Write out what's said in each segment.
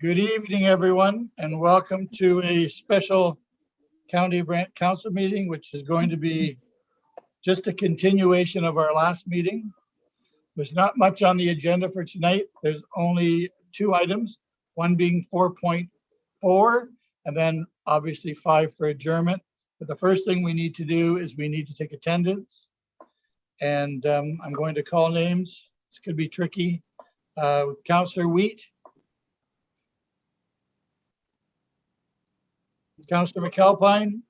Good evening, everyone, and welcome to a special County of Brant Council meeting, which is going to be just a continuation of our last meeting. There's not much on the agenda for tonight. There's only two items, one being 4.4, and then obviously 5 for adjournment. But the first thing we need to do is we need to take attendance. And I'm going to call names. This could be tricky. Councillor Wheat. Councillor McAlpine.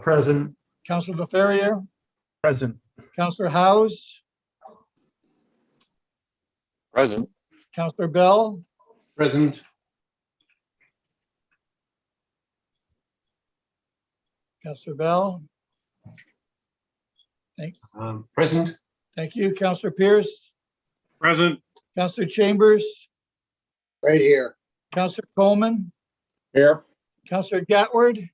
Present. Councillor LaFerriere. Present. Councillor Howes. Present. Councillor Bell. Present. Councillor Bell. Present. Thank you. Councillor Pierce. Present. Councillor Chambers. Right here. Councillor Coleman. Here. Councillor Gatward.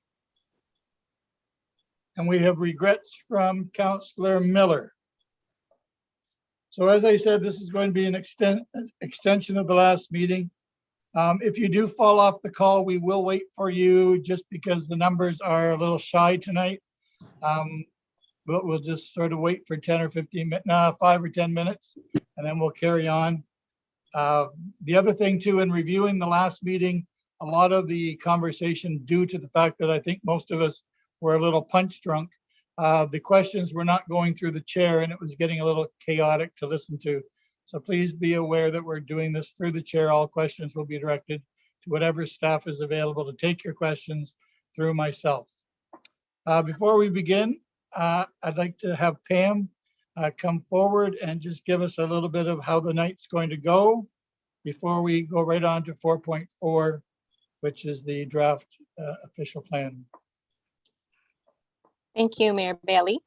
And we have regrets from Councillor Miller. So as I said, this is going to be an extension of the last meeting. If you do fall off the call, we will wait for you just because the numbers are a little shy tonight. But we'll just sort of wait for 10 or 15 minutes, 5 or 10 minutes, and then we'll carry on. The other thing too, in reviewing the last meeting, a lot of the conversation due to the fact that I think most of us were a little punch drunk, the questions were not going through the chair and it was getting a little chaotic to listen to. So please be aware that we're doing this through the chair. All questions will be directed to whatever staff is available to take your questions through myself. Before we begin, I'd like to have Pam come forward and just give us a little bit of how the night's going to go before we go right on to 4.4, which is the draft official plan. Thank you, Mayor Bailey.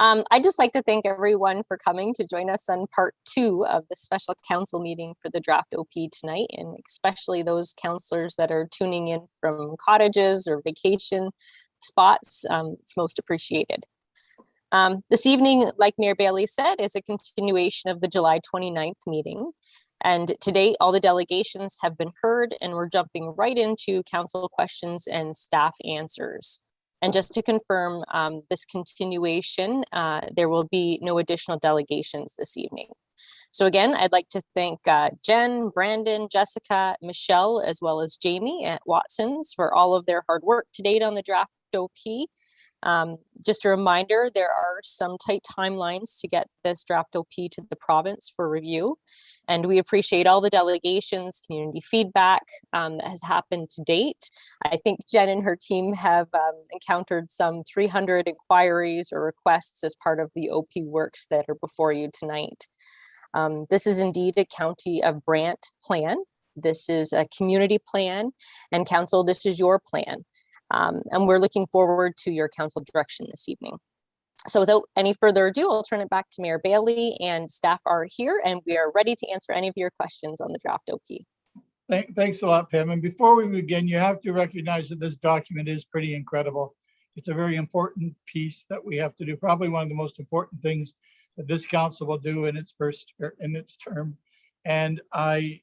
I'd just like to thank everyone for coming to join us on part 2 of the special council meeting for the draft OP tonight, and especially those councillors that are tuning in from cottages or vacation spots. It's most appreciated. This evening, like Mayor Bailey said, is a continuation of the July 29th meeting. And to date, all the delegations have been heard and we're jumping right into council questions and staff answers. And just to confirm this continuation, there will be no additional delegations this evening. So again, I'd like to thank Jen, Brandon, Jessica, Michelle, as well as Jamie at Watson's for all of their hard work to date on the draft OP. Just a reminder, there are some tight timelines to get this draft OP to the province for review. And we appreciate all the delegations, community feedback that has happened to date. I think Jen and her team have encountered some 300 inquiries or requests as part of the OP works that are before you tonight. This is indeed a County of Brant plan. This is a community plan, and council, this is your plan. And we're looking forward to your council direction this evening. So without any further ado, I'll turn it back to Mayor Bailey, and staff are here and we are ready to answer any of your questions on the draft OP. Thanks a lot, Pam. And before we begin, you have to recognize that this document is pretty incredible. It's a very important piece that we have to do. Probably one of the most important things that this council will do in its term. And I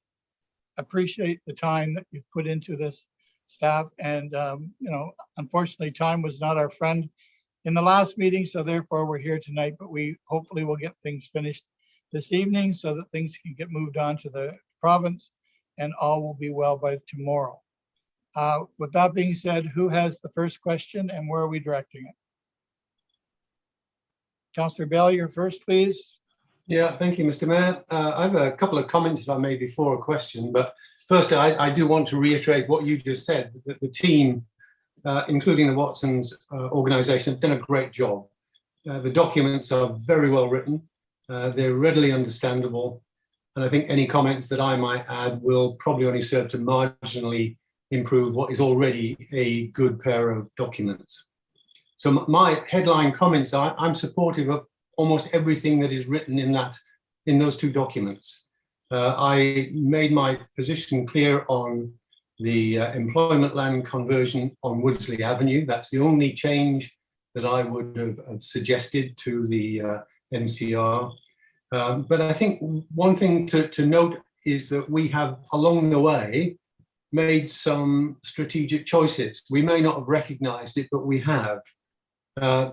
appreciate the time that you've put into this, staff. And you know, unfortunately, time was not our friend in the last meeting, so therefore we're here tonight, but we hopefully will get things finished this evening so that things can get moved on to the province and all will be well by tomorrow. With that being said, who has the first question and where are we directing it? Councillor Bell, you're first, please. Yeah, thank you, Mr. Mayor. I have a couple of comments, if I may, before a question. But first, I do want to reiterate what you just said, that the team, including the Watson's organisation, have done a great job. The documents are very well written. They're readily understandable. And I think any comments that I might add will probably only serve to marginally improve what is already a good pair of documents. So my headline comments are, I'm supportive of almost everything that is written in those two documents. I made my position clear on the employment land conversion on Woodsley Avenue. That's the only change that I would have suggested to the NCR. But I think one thing to note is that we have, along the way, made some strategic choices. We may not have recognized it, but we have.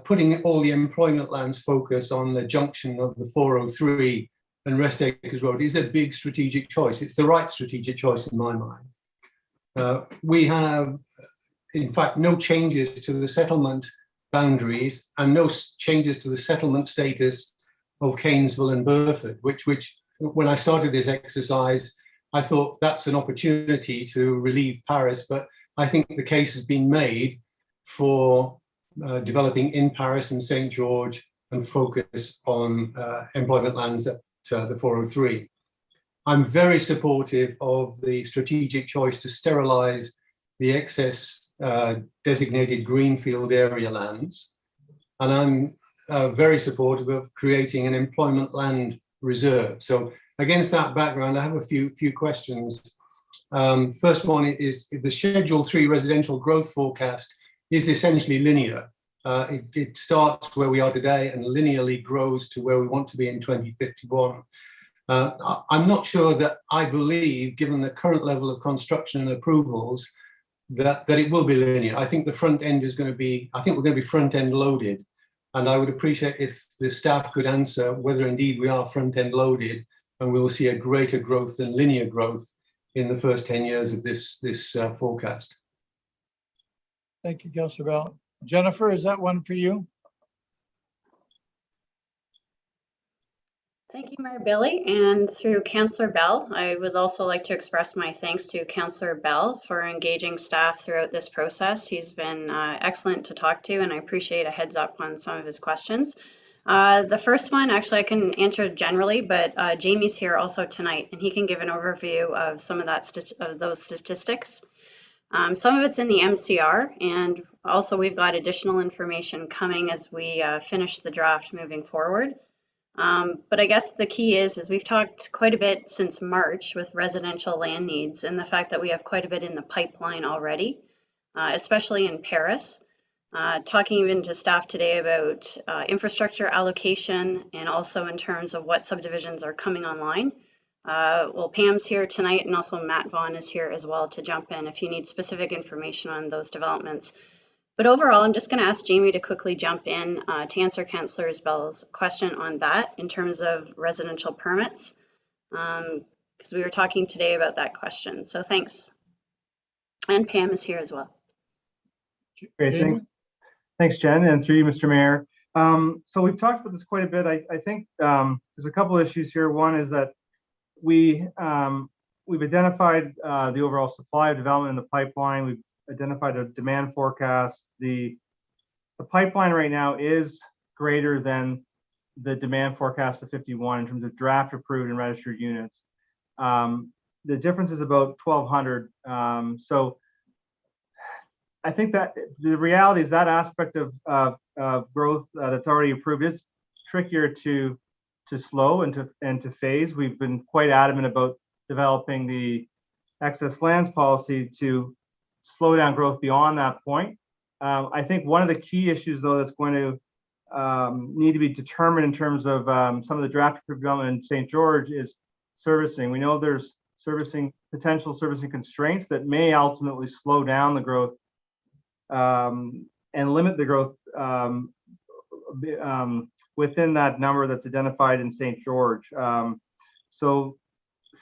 Putting all the employment lands focus on the junction of the 403 and Rest Acres Road is a big strategic choice. It's the right strategic choice in my mind. We have, in fact, no changes to the settlement boundaries and no changes to the settlement status of Cainsville and Burford, which when I started this exercise, I thought that's an opportunity to relieve Paris, but I think the case has been made for developing in Paris and St. George and focus on employment lands at the 403. I'm very supportive of the strategic choice to sterilize the excess designated greenfield area lands. And I'm very supportive of creating an employment land reserve. So against that background, I have a few questions. First one is, if the Schedule 3 residential growth forecast is essentially linear. It starts where we are today and linearly grows to where we want to be in 2051. I'm not sure that I believe, given the current level of construction and approvals, that it will be linear. I think the front end is going to be, I think we're going to be front end loaded. And I would appreciate if the staff could answer whether indeed we are front end loaded and we will see a greater growth than linear growth in the first 10 years of this forecast. Thank you, Councillor Bell. Jennifer, is that one for you? Thank you, Mayor Bailey. And through Councillor Bell, I would also like to express my thanks to Councillor Bell for engaging staff throughout this process. He's been excellent to talk to, and I appreciate a heads up on some of his questions. The first one, actually, I can answer generally, but Jamie's here also tonight, and he can give an overview of some of those statistics. Some of it's in the MCR, and also we've got additional information coming as we finish the draft moving forward. But I guess the key is we've talked quite a bit since March with residential land needs and the fact that we have quite a bit in the pipeline already, especially in Paris. Talking even to staff today about infrastructure allocation and also in terms of what subdivisions are coming online. Well, Pam's here tonight, and also Matt Vaughn is here as well to jump in if you need specific information on those developments. But overall, I'm just going to ask Jamie to quickly jump in to answer Councillor Bell's question on that in terms of residential permits, because we were talking today about that question. So thanks. And Pam is here as well. Great, thanks. Thanks, Jen, and through you, Mr. Mayor. So we've talked about this quite a bit. I think there's a couple of issues here. One is that we've identified the overall supply of development in the pipeline. We've identified a demand forecast. The pipeline right now is greater than the demand forecast of 51 in terms of draft approved and registered units. The difference is about 1,200. So I think that the reality is that aspect of growth that's already approved is trickier to slow and to phase. We've been quite adamant about developing the excess lands policy to slow down growth beyond that point. I think one of the key issues, though, that's going to need to be determined in terms of some of the draft approved development in St. George is servicing. We know there's potential servicing constraints that may ultimately slow down the growth and limit the growth within that number that's identified in St. George. So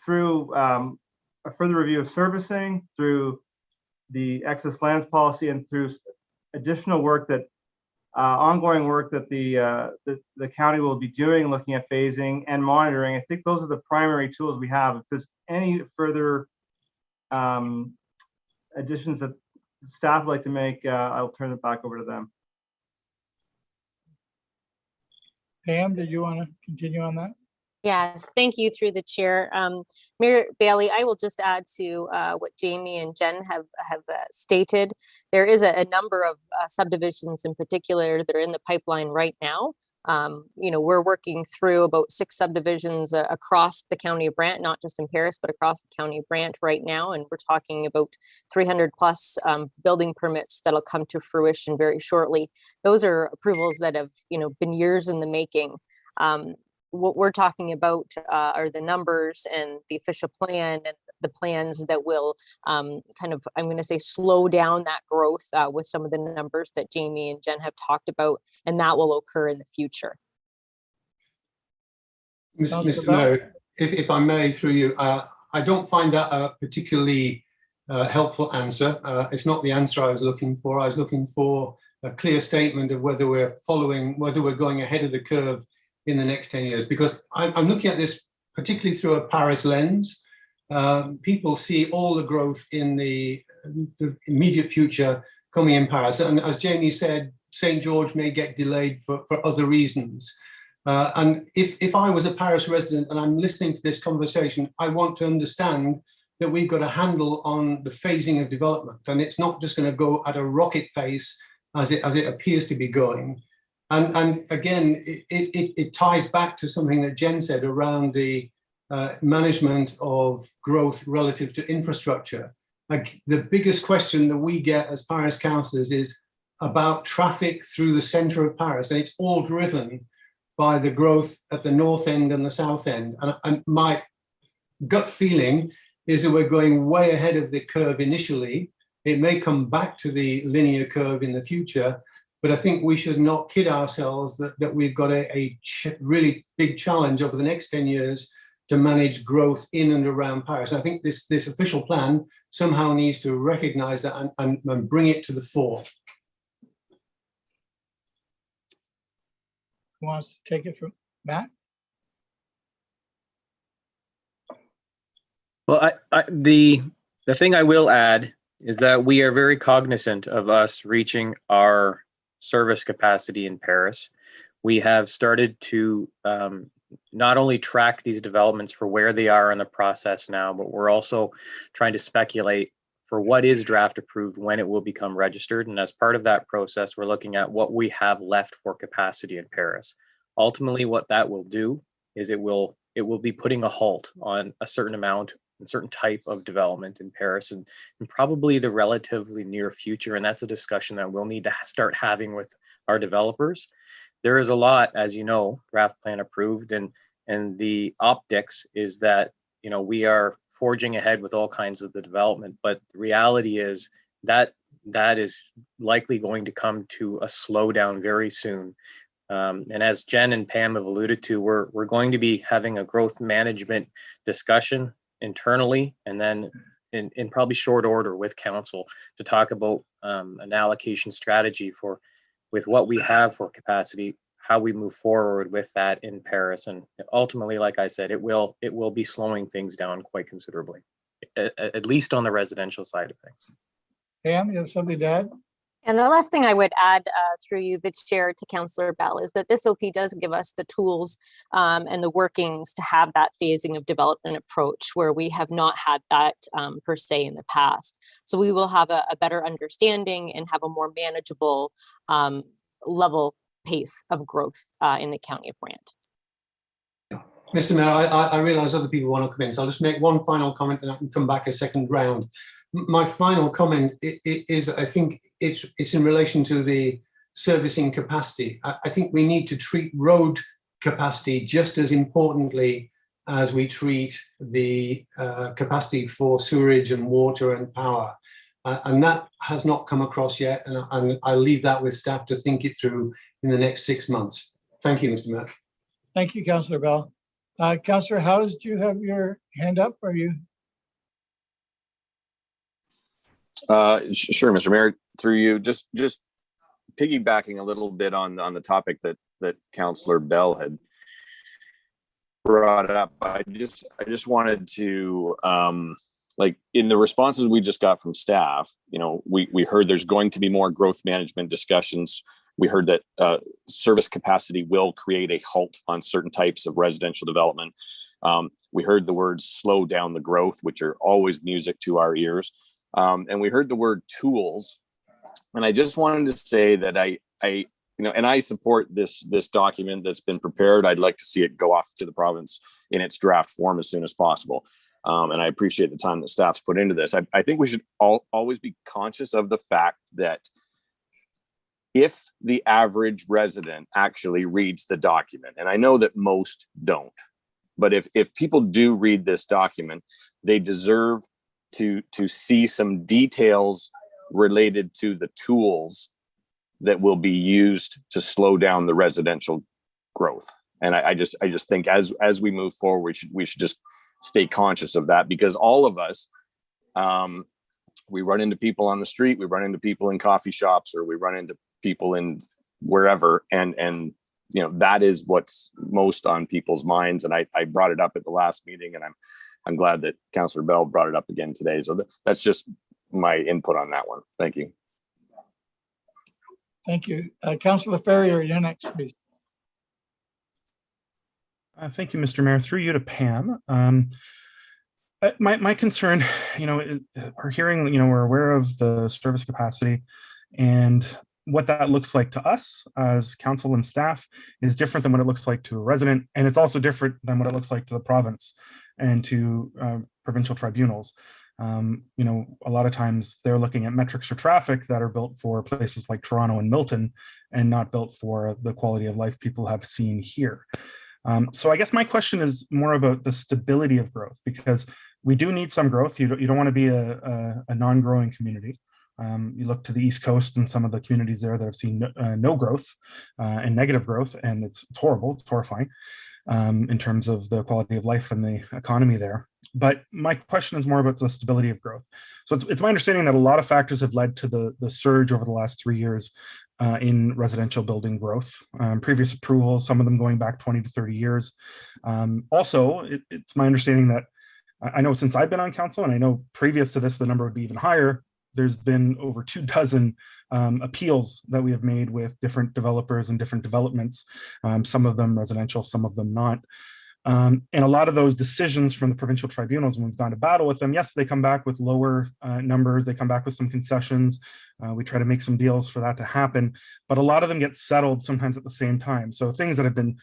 through a further review of servicing, through the excess lands policy, and through additional work that ongoing work that the county will be doing, looking at phasing and monitoring, I think those are the primary tools we have. If there's any further additions that staff would like to make, I'll turn it back over to them. Pam, did you want to continue on that? Yes, thank you through the chair. Mayor Bailey, I will just add to what Jamie and Jen have stated. There is a number of subdivisions in particular that are in the pipeline right now. We're working through about 6 subdivisions across the county of Brant, not just in Paris, but across the county of Brant right now. And we're talking about 300 plus building permits that'll come to fruition very shortly. Those are approvals that have, been years in the making. what we're talking about are the numbers and the official plan and the plans that will kind of, I'm going to say, slow down that growth with some of the numbers that Jamie and Jen have talked about, and that will occur in the future. Councillor Mr. Bell? Mayor, if I may, through you, I don't find that a particularly helpful answer. It's not the answer I was looking for. I was looking for a clear statement of whether we're going ahead of the curve in the next 10 years, because I'm looking at this particularly through a Paris lens. People see all the growth in the immediate future coming in Paris. And as Jamie said, St. George may get delayed for other reasons. And if I was a Paris resident and I'm listening to this conversation, I want to understand that we've got a handle on the phasing of development, and it's not just going to go at a rocket pace as it appears to be going. And again, it ties back to something that Jen said around the management of growth relative to infrastructure. Like, the biggest question that we get as Paris councillors is about traffic through the centre of Paris, and it's all driven by the growth at the north end and the south end. And my gut feeling is that we're going way ahead of the curve initially. It may come back to the linear curve in the future, but I think we should not kid ourselves that we've got a really big challenge over the next 10 years to manage growth in and around Paris. I think this official plan somehow needs to recognize that and bring it to the fore. Who wants to take it from Matt? Well, the thing I will add is that we are very cognizant of us reaching our service capacity in Paris. We have started to not only track these developments for where they are in the process now, but we're also trying to speculate for what is draft approved, when it will become registered. And as part of that process, we're looking at what we have left for capacity in Paris. Ultimately, what that will do is it will be putting a halt on a certain amount and certain type of development in Paris and probably the relatively near future. And that's a discussion that we'll need to start having with our developers. There is a lot, as you know, draft plan approved, and the optics is that, you know, we are forging ahead with all kinds of the development, but the reality is that is likely going to come to a slowdown very soon. And as Jen and Pam have alluded to, we're going to be having a growth management discussion internally, and then in probably short order with council to talk about an allocation strategy with what we have for capacity, how we move forward with that in Paris. And ultimately, like I said, it will be slowing things down quite considerably, at least on the residential side of things. Pam, you have something to add? And the last thing I would add through you, the chair, to Councillor Bell, is that this OP does give us the tools and the workings to have that phasing of development approach where we have not had that per se in the past. So we will have a better understanding and have a more manageable level pace of growth in the County of Brant. Mr. Mayor, I realize other people want to come in, so I'll just make one final comment and I can come back a second round. My final comment is, I think it's in relation to the servicing capacity. I think we need to treat road capacity just as importantly as we treat the capacity for sewerage and water and power. And that has not come across yet, and I'll leave that with staff to think it through in the next 6 months. Thank you, Mr. Mayor. Thank you, Councillor Bell. Councillor Howes, do you have your hand up? Are you? Sure, Mr. Mayor, through you, just piggybacking a little bit on the topic that Councillor Bell had brought up. I just wanted to, like, in the responses we just got from staff, you know, we heard there's going to be more growth management discussions. We heard that service capacity will create a halt on certain types of residential development. We heard the words slow down the growth, which are always music to our ears. And we heard the word tools. And I just wanted to say that I you know, and I support this document that's been prepared. I'd like to see it go off to the province in its draft form as soon as possible. And I appreciate the time that staff's put into this. I think we should always be conscious of the fact that if the average resident actually reads the document, and I know that most don't, but if people do read this document, they deserve to see some details related to the tools that will be used to slow down the residential growth. And I just think as we move forward, we should just stay conscious of that, because all of us, we run into people on the street, we run into people in coffee shops, or we run into people in wherever, and you know, that is what's most on people's minds. And I brought it up at the last meeting, and I'm glad that Councillor Bell brought it up again today. So that's just my input on that one. Thank you. Thank you. Councillor Ferrier, you're next, please. Thank you, Mr. Mayor. Through you to Pam. My concern, you know, we're hearing, you know, we're aware of the service capacity, and what that looks like to us as council and staff is different than what it looks like to a resident, and it's also different than what it looks like to the province and to provincial tribunals. You know, a lot of times they're looking at metrics for traffic that are built for places like Toronto and Milton, and not built for the quality of life people have seen here. So I guess my question is more about the stability of growth, because we do need some growth. You don't want to be a non-growing community. You look to the East Coast and some of the communities there that have seen no growth and negative growth, and it's horrible, it's horrifying in terms of the quality of life and the economy there. But my question is more about the stability of growth. So it's my understanding that a lot of factors have led to the surge over the last 3 years in residential building growth. Previous approvals, some of them going back 20 to 30 years. Also, it's my understanding that I know since I've been on council, and I know previous to this, the number would be even higher, there's been over 24 appeals that we have made with different developers and different developments, some of them residential, some of them not. And a lot of those decisions from the provincial tribunals, when we've gone to battle with them, yes, they come back with lower numbers, they come back with some concessions. We try to make some deals for that to happen, but a lot of them get settled sometimes at the same time. So things that have been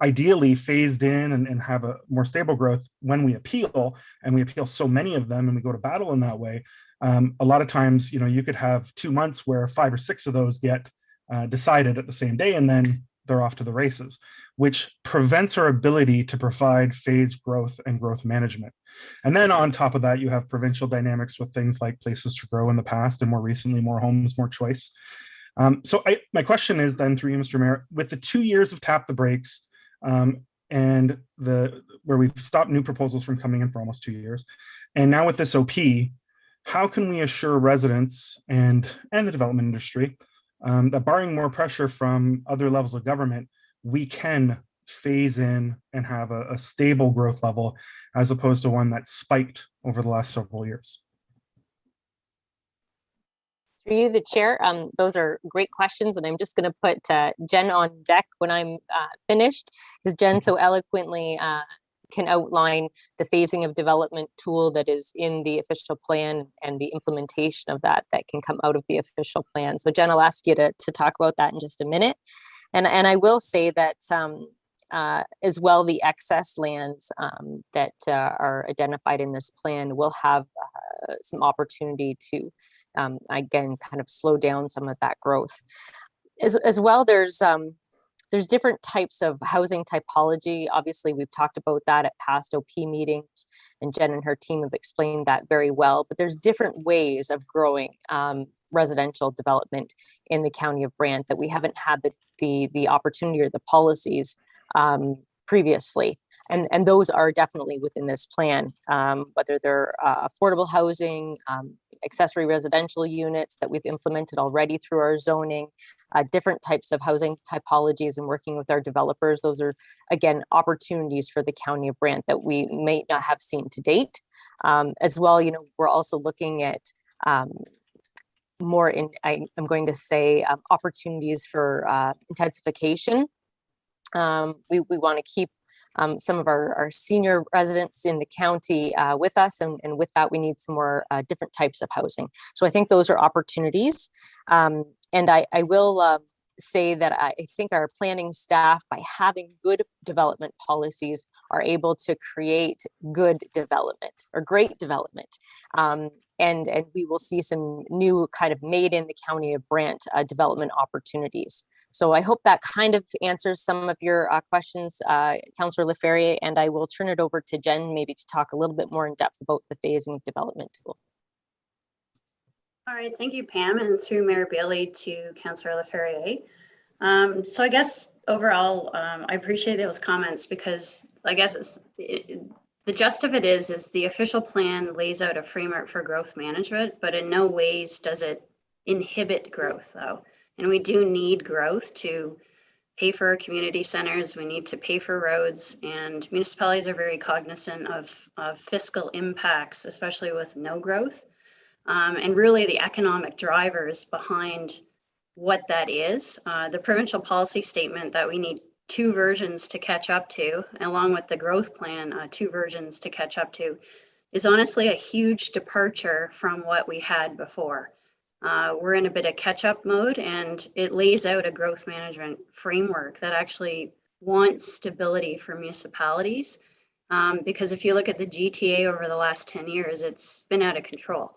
ideally phased in and have a more stable growth, when we appeal, and we appeal so many of them and we go to battle in that way, a lot of times, you know, you could have 2 months where 5 or 6 of those get decided at the same day, and then they're off to the races, which prevents our ability to provide phased growth and growth management. And then on top of that, you have provincial dynamics with things like places to grow in the past, and more recently, more homes, more choice. So my question is then, through you, Mr. Mayor, with the 2 years of tap the brakes, and where we've stopped new proposals from coming in for almost 2 years, and now with this OP, how can we assure residents and the development industry that, barring more pressure from other levels of government, we can phase in and have a stable growth level, as opposed to one that spiked over the last several years? Through you, the chair, those are great questions, and I'm just going to put Jen on deck when I'm finished, because Jen so eloquently can outline the phasing of development tool that is in the official plan and the implementation of that can come out of the official plan. So Jen, I'll ask you to talk about that in just a minute. And I will say that as well, the excess lands that are identified in this plan will have some opportunity to, again, kind of slow down some of that growth. As well, there's different types of housing typology. Obviously, we've talked about that at past OP meetings, and Jen and her team have explained that very well, but there's different ways of growing residential development in the County of Brant that we haven't had the opportunity or the policies previously. And those are definitely within this plan, whether they're affordable housing, accessory residential units that we've implemented already through our zoning, different types of housing typologies, and working with our developers. Those are, again, opportunities for the County of Brant that we may not have seen to date. As well, you know, we're also looking at more in, I'm going to say, opportunities for intensification. We want to keep some of our senior residents in the county with us, and with that we need some more different types of housing. So I think those are opportunities, and I will say that I think our planning staff, by having good development policies, are able to create good development or great development. And we will see some new kind of made in the county of Brant development opportunities. So I hope that kind of answers some of your questions, Councillor Laferriere, and I will turn it over to Jen maybe to talk a little bit more in depth about the phasing development tool. All right, thank you, Pam, and through Mayor Bailey to Councillor Laferriere. So I guess overall, I appreciate those comments because I guess the gist of it is the official plan lays out a framework for growth management, but in no ways does it inhibit growth though. And we do need growth to pay for our community centers. We need to pay for roads, and municipalities are very cognizant of fiscal impacts, especially with no growth. And really the economic drivers behind what that is. The provincial policy statement that we need 2 versions to catch up to, along with the growth plan, 2 versions to catch up to, is honestly a huge departure from what we had before. We're in a bit of catch-up mode, and it lays out a growth management framework that actually wants stability for municipalities. Because if you look at the GTA over the last 10 years, it's been out of control.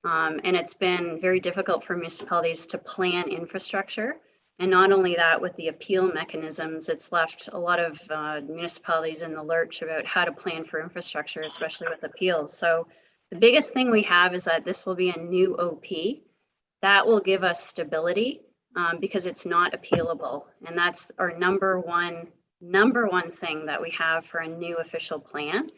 And it's been very difficult for municipalities to plan infrastructure. And not only that, with the appeal mechanisms, it's left a lot of municipalities in the lurch about how to plan for infrastructure, especially with appeals. So the biggest thing we have is that this will be a new OP. That will give us stability because it's not appealable. And that's our number one thing that we have for a new official plan.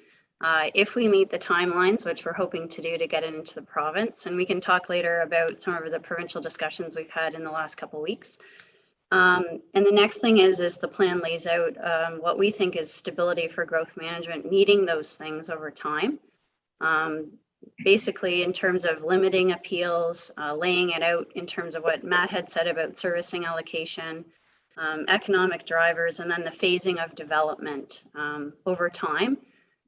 If we meet the timelines, which we're hoping to do to get it into the province, and we can talk later about some of the provincial discussions we've had in the last couple of weeks. And the next thing is the plan lays out what we think is stability for growth management, meeting those things over time. Basically in terms of limiting appeals, laying it out in terms of what Matt had said about servicing allocation, economic drivers, and then the phasing of development over time.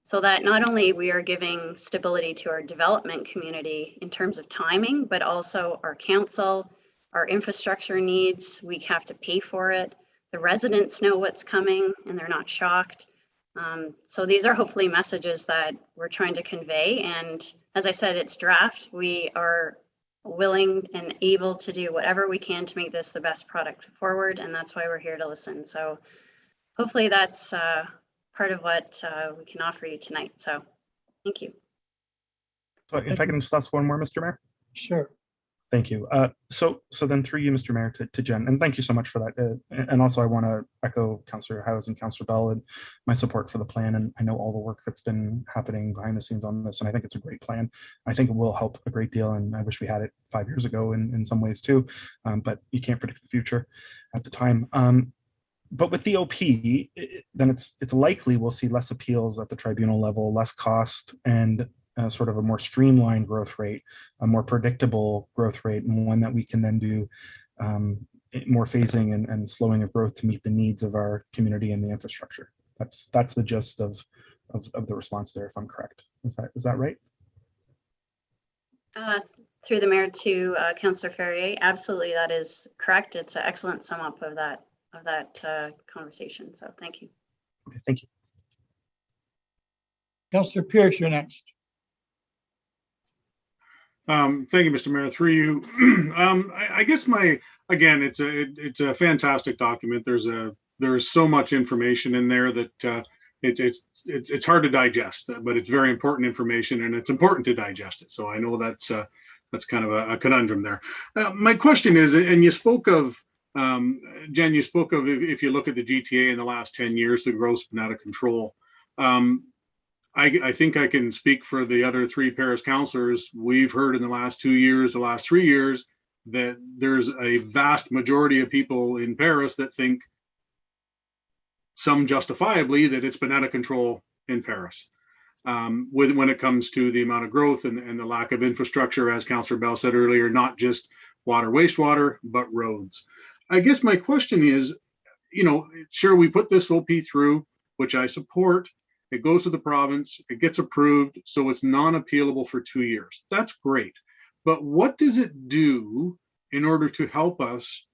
So that not only we are giving stability to our development community in terms of timing, but also our council, our infrastructure needs, we have to pay for it. The residents know what's coming and they're not shocked. So these are hopefully messages that we're trying to convey. And as I said, it's draft. We are willing and able to do whatever we can to make this the best product forward. And that's why we're here to listen. So hopefully that's part of what we can offer you tonight. So thank you. So if I can just ask one more, Mr. Mayor. Sure. Thank you. So then through you, Mr. Mayor, to Jen, and thank you so much for that. And also I want to echo Councillor Howes and Councillor Bell and my support for the plan. And I know all the work that's been happening behind the scenes on this, and I think it's a great plan. I think it will help a great deal, and I wish we had it 5 years ago in some ways too, but you can't predict the future at the time. But with the OP, then it's likely we'll see less appeals at the tribunal level, less cost, and sort of a more streamlined growth rate, a more predictable growth rate, and one that we can then do more phasing and slowing of growth to meet the needs of our community and the infrastructure. That's the gist of the response there, if I'm correct. Is that right? Through the mayor to Councillor Ferrier, absolutely, that is correct. It's an excellent sum up of that conversation. So thank you. Okay, thank you. Councillor Pierce, you're next. Thank you, Mr. Mayor. Through you, I guess it's a fantastic document. There's so much information in there that it's hard to digest, but it's very important information, and it's important to digest it. So I know that's kind of a conundrum there. My question is, and you spoke of, Jen, you spoke of if you look at the GTA in the last 10 years, the growth's been out of control. I think I can speak for the other 3 Paris councillors. We've heard in the last 2 years, the last 3 years, that there's a vast majority of people in Paris that think, some justifiably, that it's been out of control in Paris. When it comes to the amount of growth and the lack of infrastructure, as Councillor Bell said earlier, not just water, wastewater, but roads. I guess my question is, sure, we put this OP through, which I support. It goes to the province, it gets approved, so it's non-appealable for 2 years. That's great. But what does it do in order to help us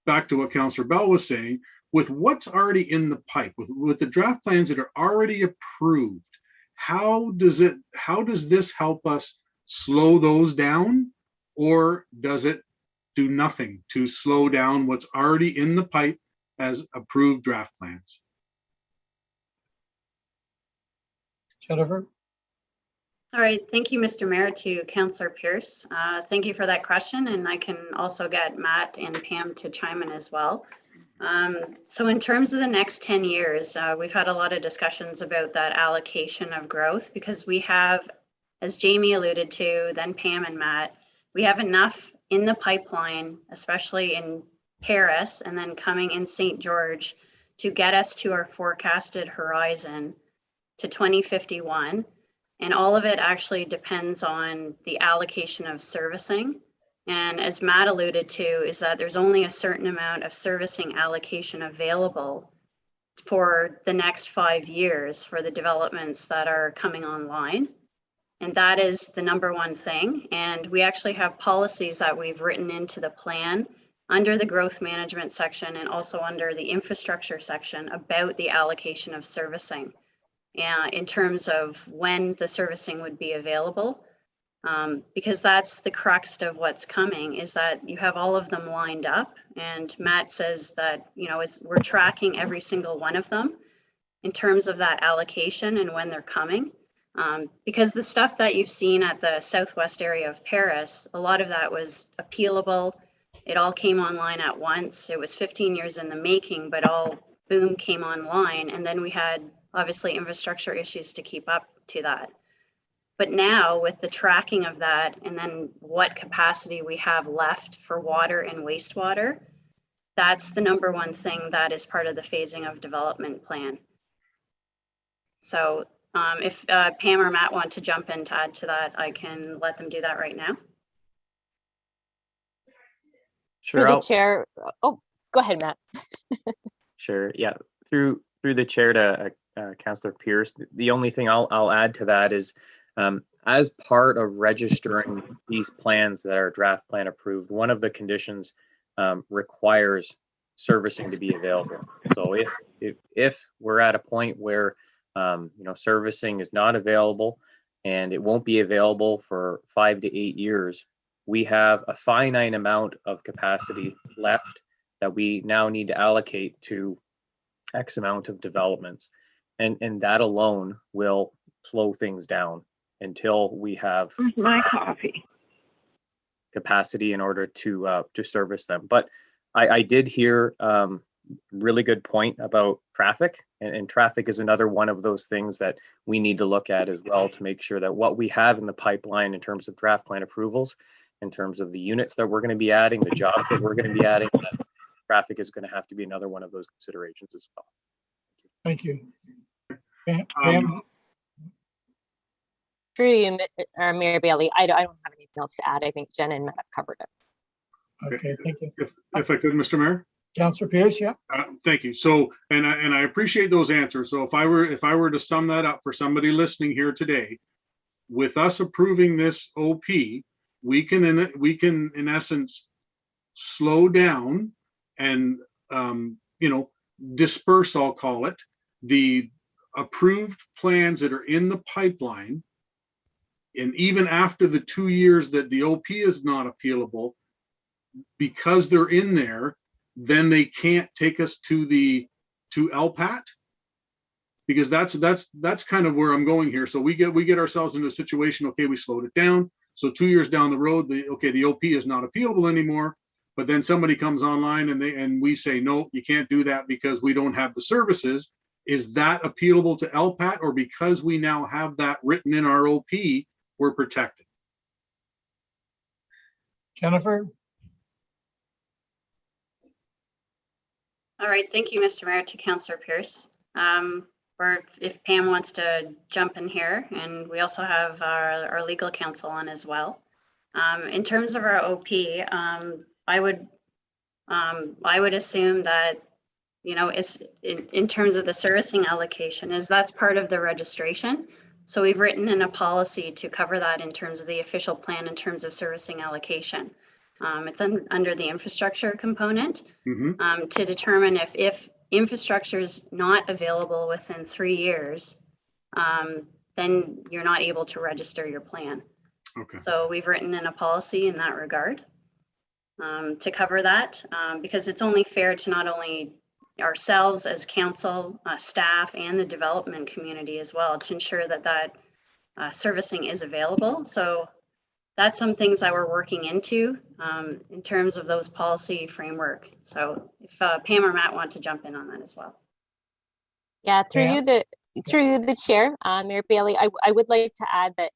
back to what Councillor Bell was saying, with what's already in the pipe, with the draft plans that are already approved, how does this help us slow those down, or does it do nothing to slow down what's already in the pipe as approved draft plans? Jennifer? All right, thank you, Mr. Mayor, to Councillor Pierce. Thank you for that question, and I can also get Matt and Pam to chime in as well. So in terms of the next 10 years, we've had a lot of discussions about that allocation of growth, because we have, as Jamie alluded to, then Pam and Matt, we have enough in the pipeline, especially in Paris and then coming in St. George, to get us to our forecasted horizon to 2051. And all of it actually depends on the allocation of servicing. And as Matt alluded to, is that there's only a certain amount of servicing allocation available for the next 5 years for the developments that are coming online. And that is the number one thing. And we actually have policies that we've written into the plan under the growth management section and also under the infrastructure section about the allocation of servicing. In terms of when the servicing would be available, because that's the crux of what's coming, is that you have all of them lined up, and Matt says that, you know, we're tracking every single one of them in terms of that allocation and when they're coming, because the stuff that you've seen at the southwest area of Paris, a lot of that was appealable. It all came online at once. It was 15 years in the making, but all boom came online, and then we had obviously infrastructure issues to keep up to that. But now with the tracking of that, and then what capacity we have left for water and wastewater, that's the number one thing that is part of the phasing of development plan. So if Pam or Matt want to jump in to add to that, I can let them do that right now. Sure. Through the chair. Oh, go ahead, Matt. Sure. Yeah. Through the chair to Councillor Pierce, the only thing I'll add to that is, as part of registering these plans that are draft plan approved, one of the conditions requires servicing to be available. So if we're at a point where servicing is not available and it won't be available for 5 to 8 years, we have a finite amount of capacity left that we now need to allocate to X amount of developments. And that alone will slow things down until we have my coffee capacity in order to service them. But I did hear really good point about traffic, and traffic is another one of those things that we need to look at as well, to make sure that what we have in the pipeline in terms of draft plan approvals, in terms of the units that we're going to be adding, the jobs that we're going to be adding, traffic is going to have to be another one of those considerations as well. Thank you. Pam? Through you, Mayor Bailey, I don't have anything else to add. I think Jen and Matt covered it. Okay, thank you. If I could, Mr. Mayor. Councillor Pierce, yeah. Thank you. So, and I appreciate those answers. So if I were to sum that up for somebody listening here today, with us approving this OP, we can in essence slow down and disperse, I'll call it, the approved plans that are in the pipeline. And even after the 2 years that the OP is not appealable, because they're in there, then they can't take us to LPAT, because that's kind of where I'm going here. So we get ourselves into a situation. Okay, we slowed it down. So 2 years down the road, the OP is not appealable anymore. But then somebody comes online and we say, no, you can't do that because we don't have the services. Is that appealable to LPAT, or because we now have that written in our OP, we're protected? Jennifer? All right, thank you, Mr. Mayor, to Councillor Pierce. Or if Pam wants to jump in here, and we also have our legal counsel on as well. In terms of our OP, I would assume that, it's in terms of the servicing allocation, is that's part of the registration. So we've written in a policy to cover that in terms of the official plan, in terms of servicing allocation. It's under the infrastructure component Mm-hmm. to determine if infrastructure is not available within 3 years, then you're not able to register your plan. Okay. So we've written in a policy in that regard to cover that, because it's only fair to not only ourselves as council, staff, and the development community as well, to ensure that that servicing is available. So that's some things that we're working into in terms of those policy framework. So if Pam or Matt want to jump in on that as well. Yeah, through Yeah. the chair, Mayor Bailey, I would like to add that,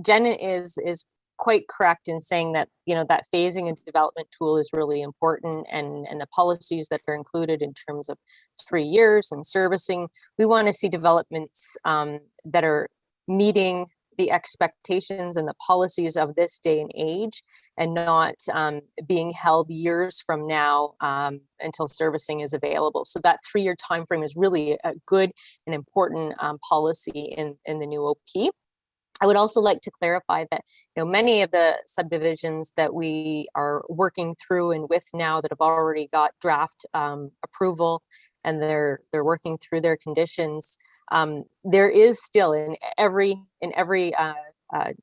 Jen is quite correct in saying that, that phasing and development tool is really important, and the policies that are included in terms of 3 years and servicing, we want to see developments that are meeting the expectations and the policies of this day and age, and not being held years from now until servicing is available. So that 3-year timeframe is really a good and important policy in the new OP. I would also like to clarify that many of the subdivisions that we are working through and with now that have already got draft approval, and they're working through their conditions. There is still in every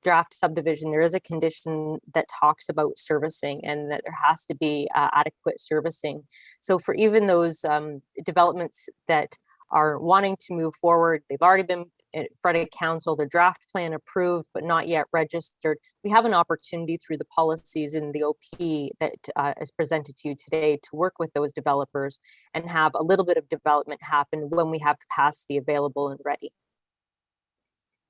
draft subdivision, there is a condition that talks about servicing, and that there has to be adequate servicing. So for even those developments that are wanting to move forward, they've already been in front of council, their draft plan approved, but not yet registered. We have an opportunity through the policies in the OP that is presented to you today to work with those developers and have a little bit of development happen when we have capacity available and ready.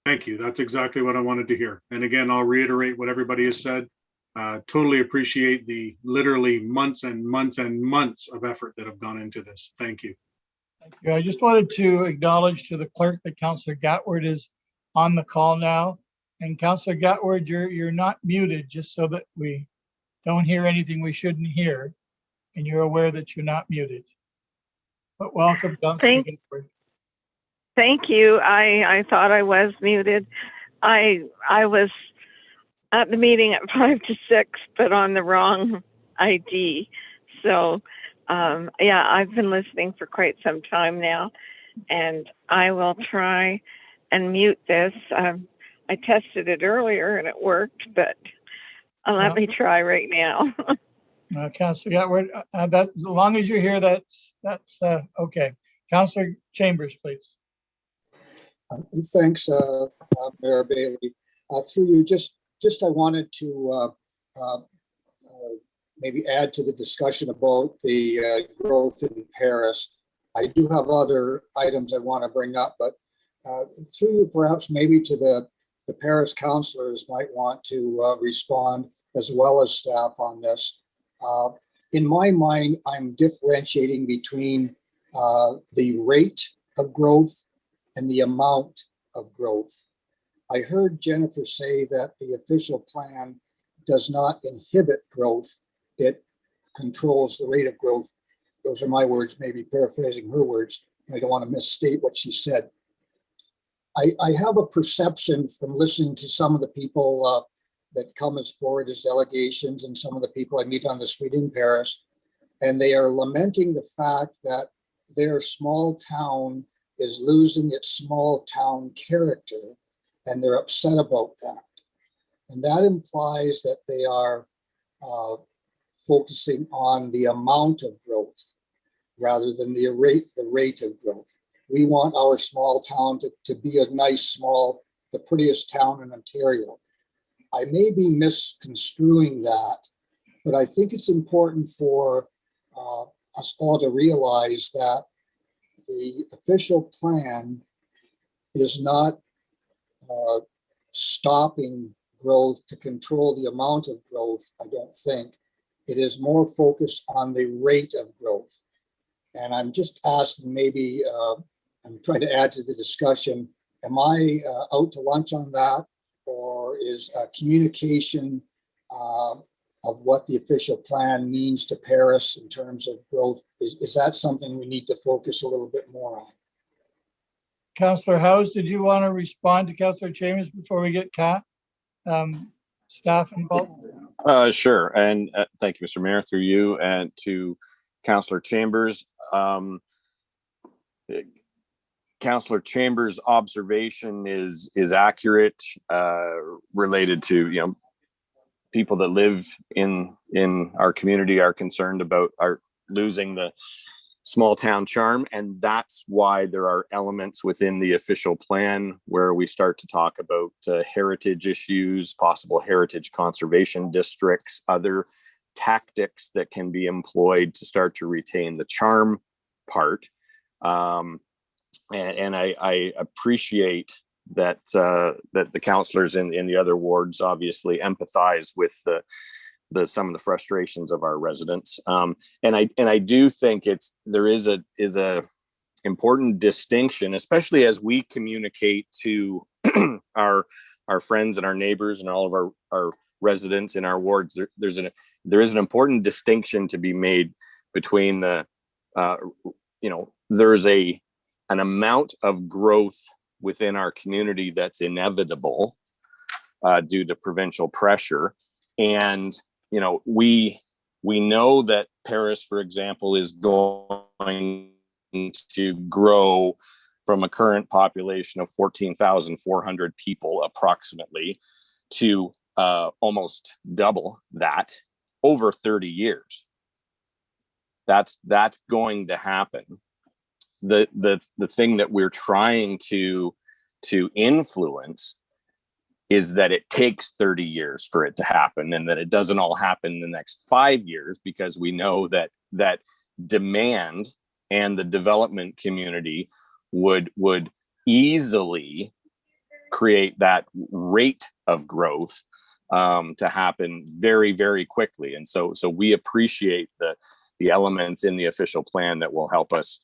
Thank you. That's exactly what I wanted to hear. And again, I'll reiterate what everybody has said. Totally appreciate the literally months and months and months of effort that have gone into this. Thank you. Thank you. I just wanted to acknowledge to the clerk that Councillor Gatward is on the call now. And Councillor Gatward, you're not muted, just so that we don't hear anything we shouldn't hear, and you're aware that you're not muted. But welcome, Councillor Gatward. Thank you. I thought I was muted. I was at the meeting at 5 to 6, but on the wrong ID. So yeah, I've been listening for quite some time now, and I will try and mute this. I tested it earlier and it worked, but let me try right now. Councillor Gatward, that, as long as you're here, that's okay. Councillor Chambers, please. Thanks, Mayor Bailey. Through you, just I wanted to maybe add to the discussion about the growth in Paris. I do have other items I want to bring up, but through you, perhaps maybe to the Paris councillors might want to respond, as well as staff, on this. In my mind, I'm differentiating between the rate of growth and the amount of growth. I heard Jennifer say that the official plan does not inhibit growth, it controls the rate of growth. Those are my words, maybe paraphrasing her words. I don't want to misstate what she said. I have a perception from listening to some of the people that come as forward as delegations, and some of the people I meet on the street in Paris, and they are lamenting the fact that their small town is losing its small town character, and they're upset about that. And that implies that they are focusing on the amount of growth rather than the rate of growth. We want our small town to be a nice, small, the prettiest town in Ontario. I may be misconstruing that, but I think it's important for us all to realize that the official plan is not stopping growth to control the amount of growth, I don't think. It is more focused on the rate of growth. And I'm just asking, maybe I'm trying to add to the discussion, am I out to lunch on that? Or is communication of what the official plan means to Paris in terms of growth, is that something we need to focus a little bit more on? Councillor House, did you want to respond to Councillor Chambers before we get staff involved? Sure. And thank you, Mr. Mayor, through you and to Councillor Chambers. Councillor Chambers' observation is accurate, related to, you know, people that live in our community are concerned about losing the small town charm. And that's why there are elements within the official plan where we start to talk about heritage issues, possible heritage conservation districts, other tactics that can be employed to start to retain the charm part. And I appreciate that that the councillors in the other wards obviously empathize with some of the frustrations of our residents. And I do think there is a important distinction, especially as we communicate to our friends and our neighbors and all of our residents in our wards. There is an important distinction to be made between there's an amount of growth within our community that's inevitable due to provincial pressure. And, you know, we know that Paris, for example, is going to grow from a current population of 14,400 people approximately to almost double that over 30 years. That's going to happen. The thing that we're trying to influence is that it takes 30 years for it to happen, and that it doesn't all happen in the next 5 years, because we know that demand and the development community would easily create that rate of growth to happen very, very quickly. And so we appreciate the elements in the official plan that will help us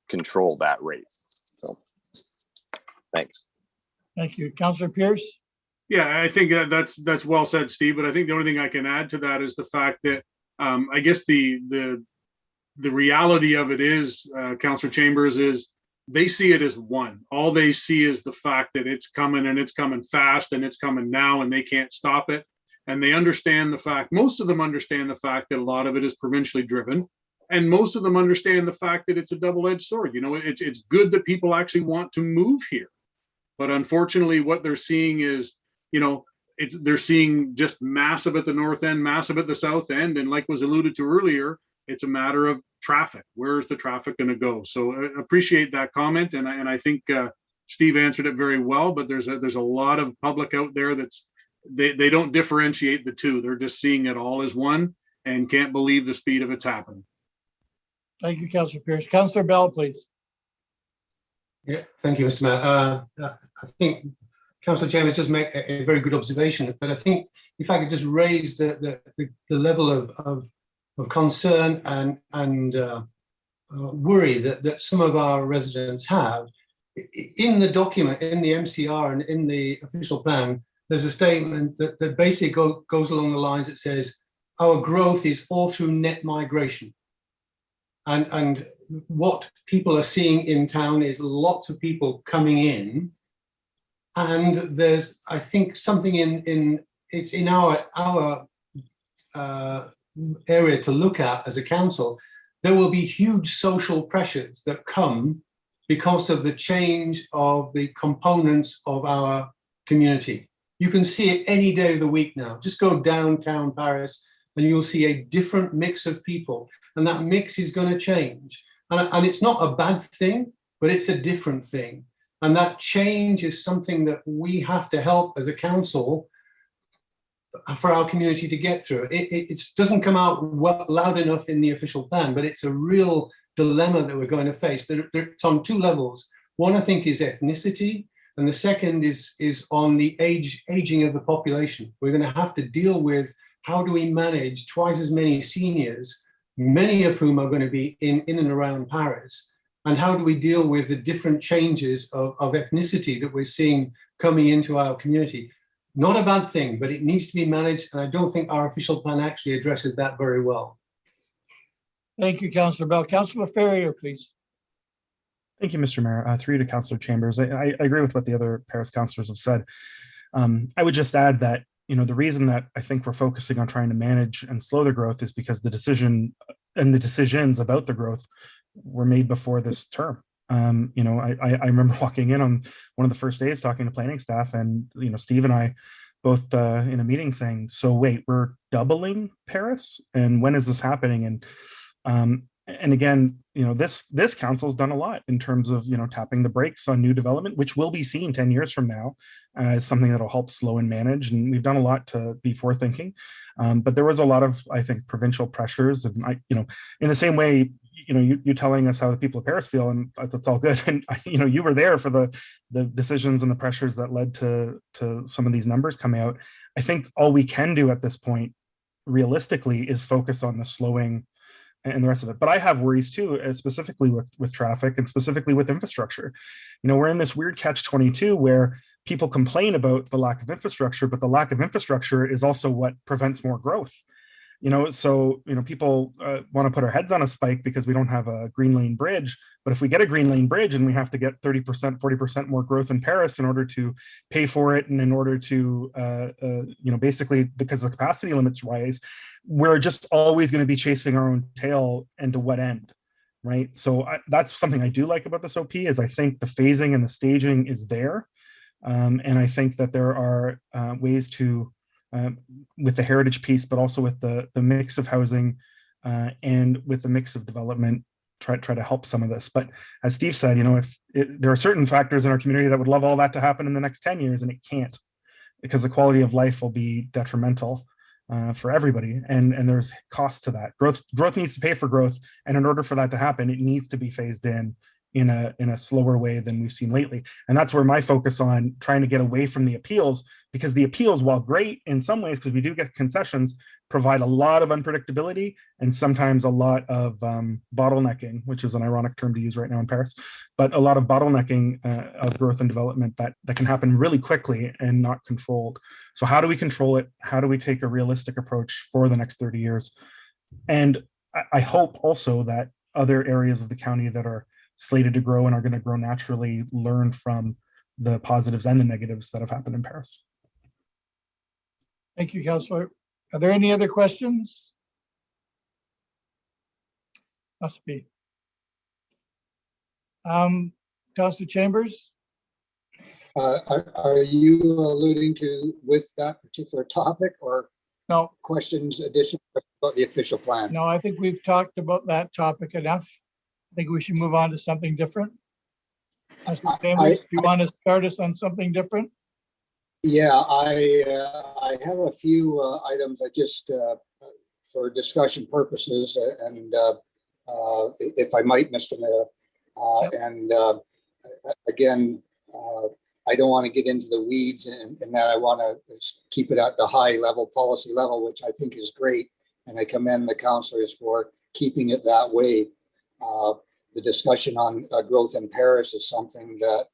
control that rate. So thanks. Thank you. Councillor Pierce? Yeah, I think that's well said, Steve. But I think the only thing I can add to that is the fact that I guess the reality of it is, Councillor Chambers, is they see it as one. All they see is the fact that it's coming, and it's coming fast, and it's coming now, and they can't stop it. And they understand the fact, most of them understand the fact that a lot of it is provincially driven. And most of them understand the fact that it's a double-edged sword. You know, it's good that people actually want to move here. But unfortunately, what they're seeing is, you know, they're seeing just massive at the north end, massive at the south end. And like was alluded to earlier, it's a matter of traffic. Where is the traffic going to go? So I appreciate that comment. And I think Steve answered it very well, but there's a lot of public out there they don't differentiate the two. They're just seeing it all as one and can't believe the speed of it's happening. Thank you, Councillor Pierce. Councillor Bell, please. Yeah, thank you, Mr. Mayor. I think Councillor Chambers just make a very good observation, but I think if I could just raise the level of concern and worry that some of our residents have. In the document, in the MCR and in the official plan, there's a statement that basically goes along the lines that says, our growth is all through net migration. And what people are seeing in town is lots of people coming in, and there's, I think, something in our area to look at as a council. There will be huge social pressures that come because of the change of the components of our community. You can see it any day of the week now. Just go downtown Paris and you'll see a different mix of people, and that mix is going to change. And it's not a bad thing, but it's a different thing. And that change is something that we have to help as a council for our community to get through. It doesn't come out loud enough in the official plan, but it's a real dilemma that we're going to face. It's on two levels. One, I think, is ethnicity, and the second is on the aging of the population. We're going to have to deal with how do we manage twice as many seniors, many of whom are going to be in and around Paris, and how do we deal with the different changes of ethnicity that we're seeing coming into our community. Not a bad thing, but it needs to be managed, and I don't think our official plan actually addresses that very well. Thank you, Councillor Bell. Councillor Ferrier, please. Thank you, Mr. Mayor. Through you to Councillor Chambers. I agree with what the other Paris councillors have said. I would just add that, the reason that I think we're focusing on trying to manage and slow the growth is because the decision and the decisions about the growth were made before this term. I remember walking in on one of the first days talking to planning staff, and Steve and I both in a meeting saying, so wait, we're doubling Paris, and when is this happening? And again, this council's done a lot in terms of tapping the brakes on new development, which will be seen 10 years from now as something that'll help slow and manage. And we've done a lot to be forward-thinking, but there was a lot of, I think, provincial pressures, and in the same way, you telling us how the people of Paris feel, and that's all good. And you were there for the decisions and the pressures that led to some of these numbers coming out. I think all we can do at this point, realistically, is focus on the slowing and the rest of it. But I have worries too, specifically with traffic and specifically with infrastructure. We're in this weird catch-22 where people complain about the lack of infrastructure, but the lack of infrastructure is also what prevents more growth. So people want to put our heads on a spike because we don't have a green lane bridge. But if we get a green lane bridge and we have to get 30%, 40% more growth in Paris in order to pay for it, and in order to, basically because the capacity limits rise, we're just always going to be chasing our own tail, and to what end, right? So that's something I do like about this OP, is I think the phasing and the staging is there. And I think that there are ways to, with the heritage piece, but also with the mix of housing and with the mix of development, try to help some of this. But as Steve said, there are certain factors in our community that would love all that to happen in the next 10 years, and it can't, because the quality of life will be detrimental for everybody, and there's cost to that. Growth needs to pay for growth, and in order for that to happen, it needs to be phased in a slower way than we've seen lately. And that's where my focus on trying to get away from the appeals, because the appeals, while great in some ways, because we do get concessions, provide a lot of unpredictability and sometimes a lot of bottlenecking, which is an ironic term to use right now in Paris, but a lot of bottlenecking of growth and development that can happen really quickly and not controlled. So how do we control it? How do we take a realistic approach for the next 30 years? And I hope also that other areas of the county that are slated to grow and are going to grow naturally learn from the positives and the negatives that have happened in Paris. Thank you, Councillor. Are there any other questions? Must be. Councillor Chambers? Are you alluding to with that particular topic, or no questions additional about the official plan? No, I think we've talked about that topic enough. I think we should move on to something different. Councillor Chambers, do you want to start us on something different? Yeah, I have a few items I just for discussion purposes, and if I might, Mr. Mayor, and again, I don't want to get into the weeds, and that I want to keep it at the high level, policy level, which I think is great, and I commend the councillors for keeping it that way. The discussion on growth in Paris is something that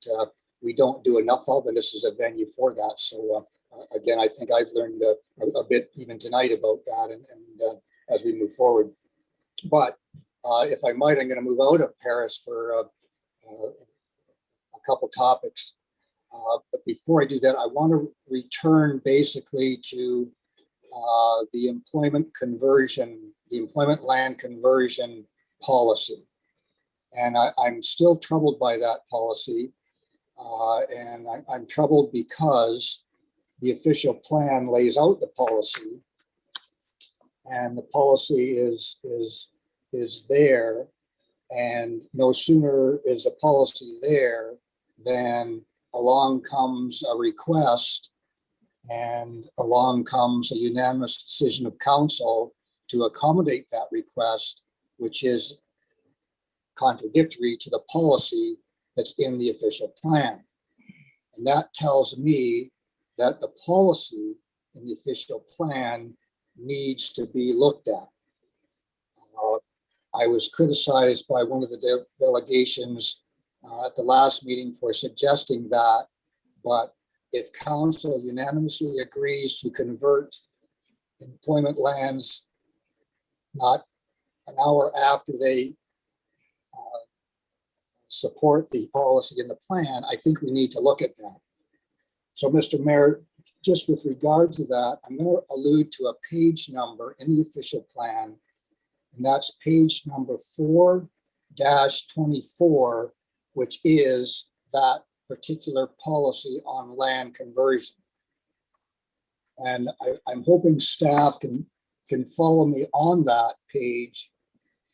we don't do enough of, and this is a venue for that. So again, I think I've learned a bit even tonight about that, and as we move forward. But if I might, I'm going to move out of Paris for a couple topics. But before I do that, I want to return basically to the employment land conversion policy. And I'm still troubled by that policy. And I'm troubled because the official plan lays out the policy, and the policy is there, and no sooner is the policy there than along comes a request, and along comes a unanimous decision of council to accommodate that request, which is contradictory to the policy that's in the official plan. And that tells me that the policy in the official plan needs to be looked at. I was criticized by one of the delegations at the last meeting for suggesting that, but if council unanimously agrees to convert employment lands not an hour after they support the policy in the plan, I think we need to look at that. So, Mr. Mayor, just with regard to that, I'm going to allude to a page number in the official plan, and that's page number 4-24, which is that particular policy on land conversion. And I'm hoping staff can follow me on that page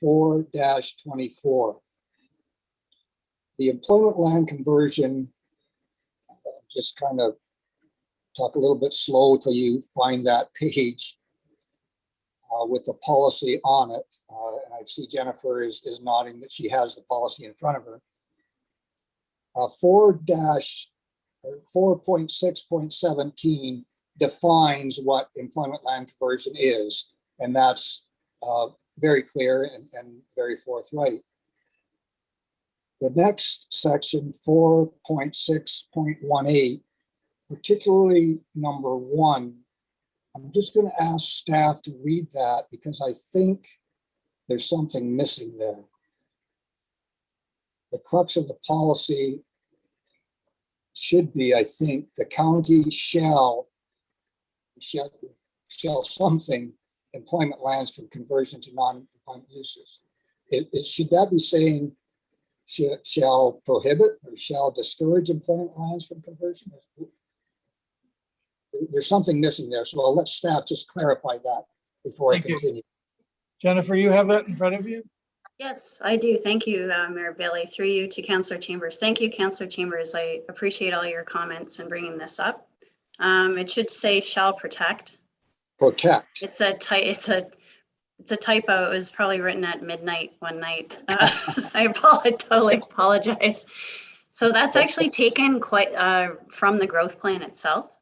4-24. The employment land conversion, just kind of talk a little bit slow till you find that page with the policy on it. And I see Jennifer is nodding that she has the policy in front of her. 4.6.17 defines what employment land conversion is, and that's very clear and very forthright. The next section, 4.6.18, particularly number 1, I'm just going to ask staff to read that because I think there's something missing there. The crux of the policy should be, I think, the county shall something employment lands from conversion to non-employment uses. Should that be saying shall prohibit or shall discourage employment lands from conversion? There's something missing there, so I'll let staff just clarify that before I continue. Jennifer, you have that in front of you? Yes, I do. Thank you, Mayor Bailey. Through you to Councillor Chambers. Thank you, Councillor Chambers. I appreciate all your comments and bringing this up. It should say shall protect. Protect. It's a typo. It was probably written at midnight one night. I totally apologize. So that's actually taken quite from the growth plan itself.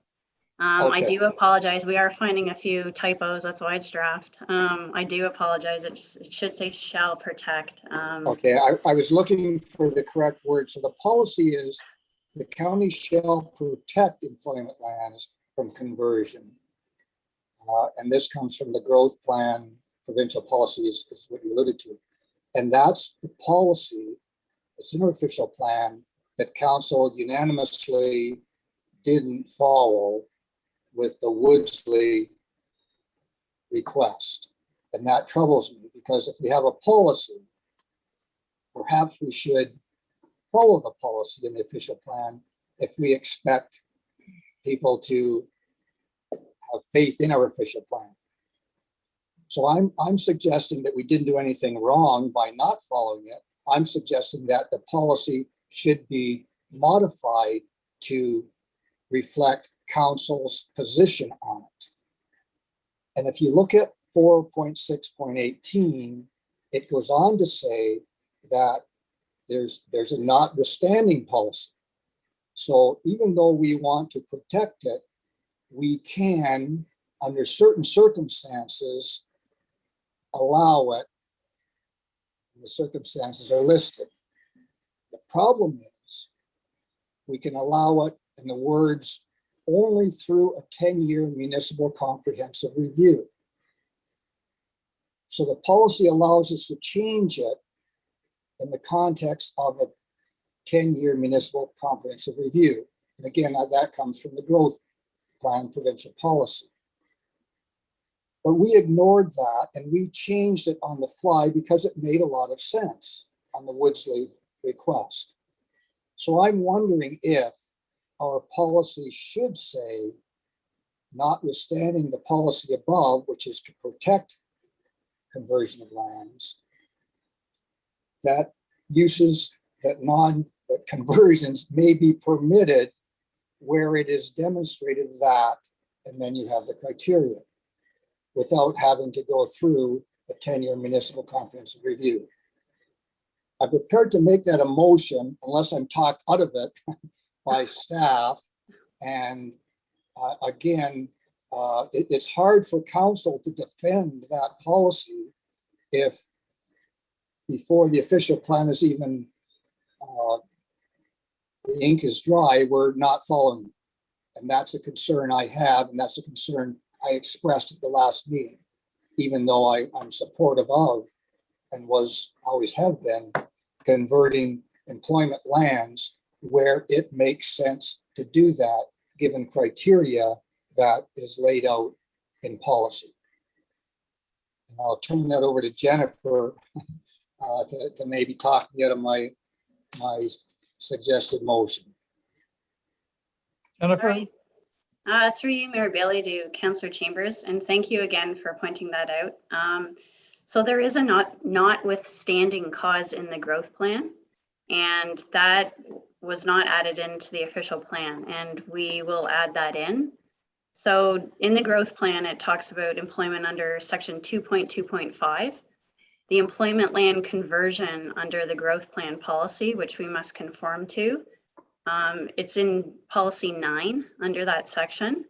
I do apologize. We are finding a few typos. That's why it's draft. I do apologize. It should say shall protect. Okay, I was looking for the correct word. So the policy is the county shall protect employment lands from conversion. And this comes from the growth plan. Provincial policy is what you alluded to. And that's the policy, it's an official plan that council unanimously didn't follow with the Woodsley request. And that troubles me because if we have a policy, perhaps we should follow the policy in the official plan if we expect people to have faith in our official plan. So I'm suggesting that we didn't do anything wrong by not following it. I'm suggesting that the policy should be modified to reflect council's position on it. And if you look at 4.6.18, it goes on to say that there's a notwithstanding policy. So even though we want to protect it, we can, under certain circumstances, allow it. The circumstances are listed. The problem is we can allow it in the words only through a 10-year municipal comprehensive review. So the policy allows us to change it in the context of a 10-year municipal comprehensive review. And again, that comes from the growth plan provincial policy. But we ignored that and we changed it on the fly because it made a lot of sense on the Woodsley request. So I'm wondering if our policy should say, notwithstanding the policy above, which is to protect conversion of lands, that uses that conversions may be permitted where it is demonstrated that, and then you have the criteria, without having to go through a 10-year municipal comprehensive review. I'm prepared to make that a motion unless I'm talked out of it by staff. And again, it's hard for council to defend that policy if before the official plan is even, the ink is dry, we're not following it. And that's a concern I have, and that's a concern I expressed at the last meeting, even though I'm supportive of and always have been converting employment lands where it makes sense to do that, given criteria that is laid out in policy. And I'll turn that over to Jennifer to maybe talk me out of my suggested motion. Jennifer? Right. Through you, Mayor Bailey, to Councillor Chambers, and thank you again for pointing that out. So there is a notwithstanding cause in the growth plan, and that was not added into the official plan, and we will add that in. So in the growth plan, it talks about employment under section 2.2.5, the employment land conversion under the growth plan policy, which we must conform to. It's in policy 9 under that section.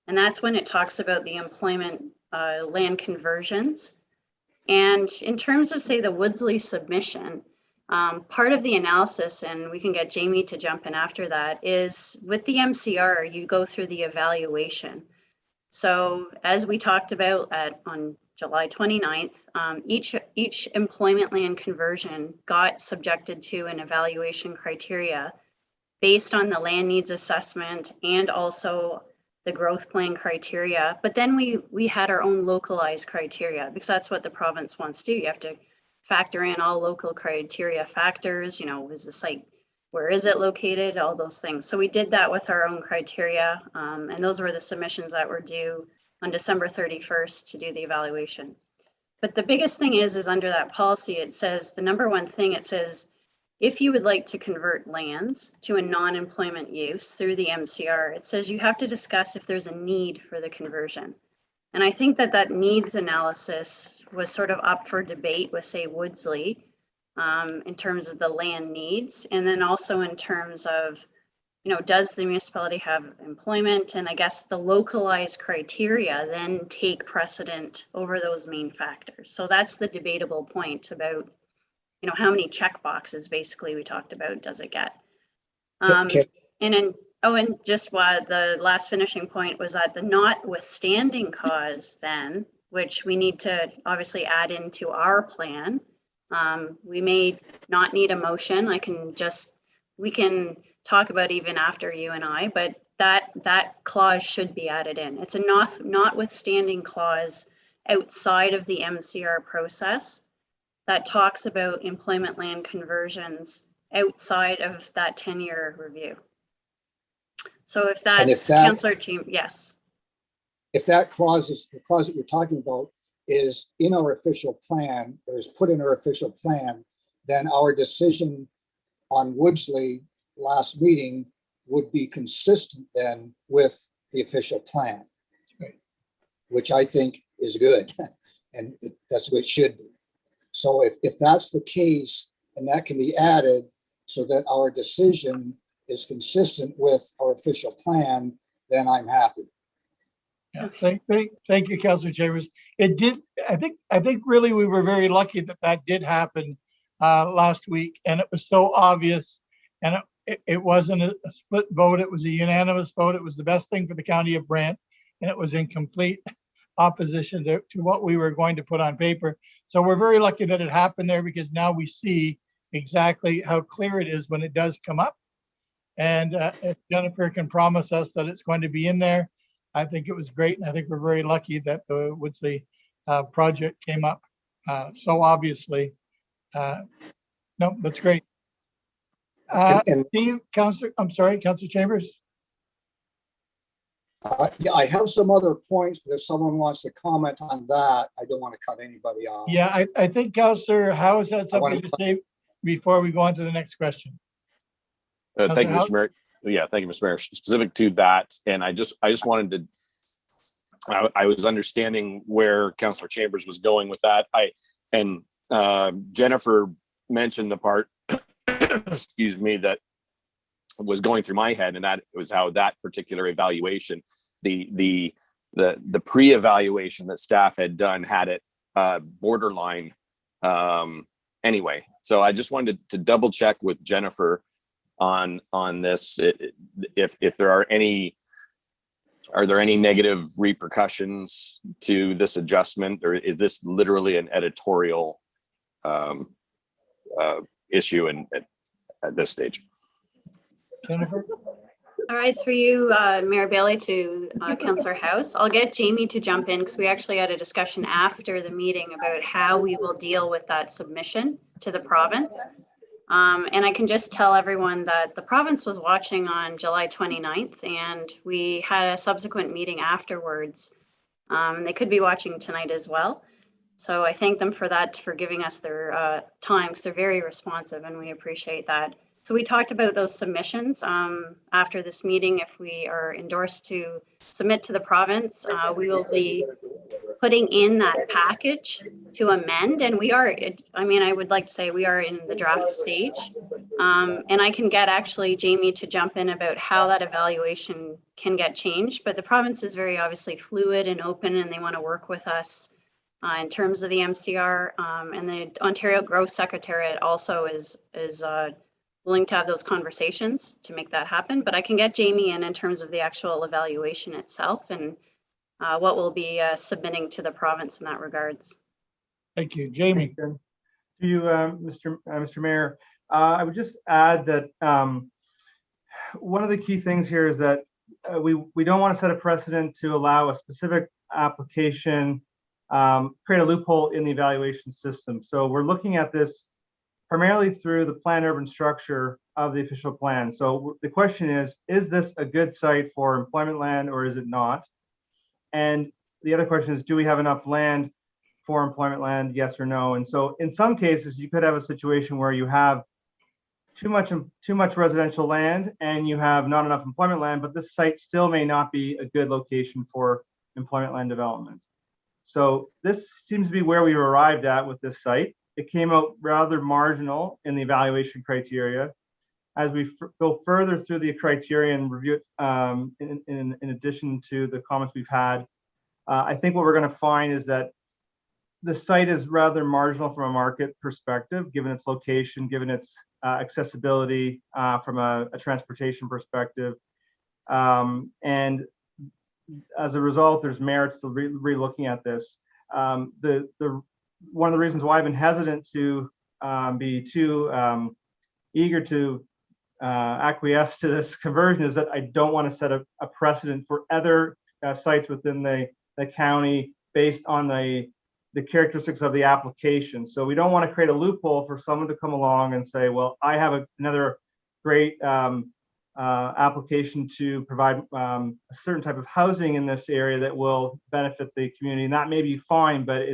And that's when it talks about the employment land conversions. And in terms of, say, the Woodsley submission, part of the analysis, and we can get Jamie to jump in after that, is with the MCR, you go through the evaluation. So as we talked about on July 29th, each employment land conversion got subjected to an evaluation criteria based on the land needs assessment and also the growth plan criteria. But then we had our own localized criteria, because that's what the province wants to do. You have to factor in all local criteria factors, is the site, where is it located, all those things. So we did that with our own criteria, and those were the submissions that were due on December 31st to do the evaluation. But the biggest thing is under that policy, it says, the number one thing, it says, if you would like to convert lands to a non-employment use through the MCR, it says you have to discuss if there's a need for the conversion. And I think that needs analysis was sort of up for debate with, say, Woodsley, in terms of the land needs. And then also in terms of, does the municipality have employment? And I guess the localized criteria then take precedent over those main factors. So that's the debatable point about, how many check boxes basically we talked about does it get? Okay. And just the last finishing point was that the notwithstanding cause then, which we need to obviously add into our plan, we may not need a motion. We can talk about even after you and I, but that clause should be added in. It's a notwithstanding clause outside of the MCR process that talks about employment land conversions outside of that 10-year review. So if that's Councillor Chambers, yes. If that clause is the clause that you're talking about is in our official plan, or is put in our official plan, then our decision on Woodsley last meeting would be consistent then with the official plan, Right. Which I think is good, and that's what it should be. So if that's the case, and that can be added so that our decision is consistent with our official plan, then I'm happy. Yeah, thank you, Councillor Chambers. It did. I think really we were very lucky that did happen last week, and it was so obvious, and it wasn't a split vote. It was a unanimous vote. It was the best thing for the county of Brant, and it was in complete opposition to what we were going to put on paper. So we're very lucky that it happened there, because now we see exactly how clear it is when it does come up. And if Jennifer can promise us that it's going to be in there, I think it was great. And I think we're very lucky that the Woodsley project came up so obviously. No, that's great. Steve, Councillor Chambers. Yeah, I have some other points, but if someone wants to comment on that, I don't want to cut anybody off. Yeah, I think Councillor Howe has had something to say before we go on to the next question. Thank you, Mr. Mayor. Yeah, thank you, Mr. Mayor. Specific to that, and I just wanted to. I was understanding where Councillor Chambers was going with that. Jennifer mentioned the part, excuse me, that was going through my head, and that was how that particular evaluation, the pre-evaluation that staff had done had it borderline anyway. So I just wanted to double check with Jennifer on this, if there are any negative repercussions to this adjustment, or is this literally an editorial issue at this stage? Jennifer? All right, through you, Mayor Bailey, to Councillor House. I'll get Jamie to jump in because we actually had a discussion after the meeting about how we will deal with that submission to the province. And I can just tell everyone that the province was watching on July 29th, and we had a subsequent meeting afterwards. They could be watching tonight as well. So I thank them for that, for giving us their time, because they're very responsive and we appreciate that. So we talked about those submissions after this meeting. If we are endorsed to submit to the province, we will be putting in that package to amend. And we are, I mean, I would like to say we are in the draft stage. And I can get actually Jamie to jump in about how that evaluation can get changed. But the province is very obviously fluid and open, and they want to work with us in terms of the MCR. And the Ontario Growth Secretariat also is willing to have those conversations to make that happen. But I can get Jamie in terms of the actual evaluation itself and what we'll be submitting to the province in that regards. Thank you. Jamie. To you, Mr. Mayor, I would just add that one of the key things here is that we don't want to set a precedent to allow a specific application, create a loophole in the evaluation system. So we're looking at this primarily through the planned urban structure of the official plan. So the question is this a good site for employment land or is it not? And the other question is, do we have enough land for employment land, yes or no? And so in some cases, you could have a situation where you have too much residential land and you have not enough employment land, but this site still may not be a good location for employment land development. So this seems to be where we arrived at with this site. It came out rather marginal in the evaluation criteria. As we go further through the criteria and review it, in addition to the comments we've had, I think what we're going to find is that the site is rather marginal from a market perspective, given its location, given its accessibility from a transportation perspective. And as a result, there's merits to re-looking at this. One of the reasons why I've been hesitant to be too eager to acquiesce to this conversion is that I don't want to set a precedent for other sites within the county based on the characteristics of the application. So we don't want to create a loophole for someone to come along and say, well, I have another great application to provide a certain type of housing in this area that will benefit the community. And that may be fine, but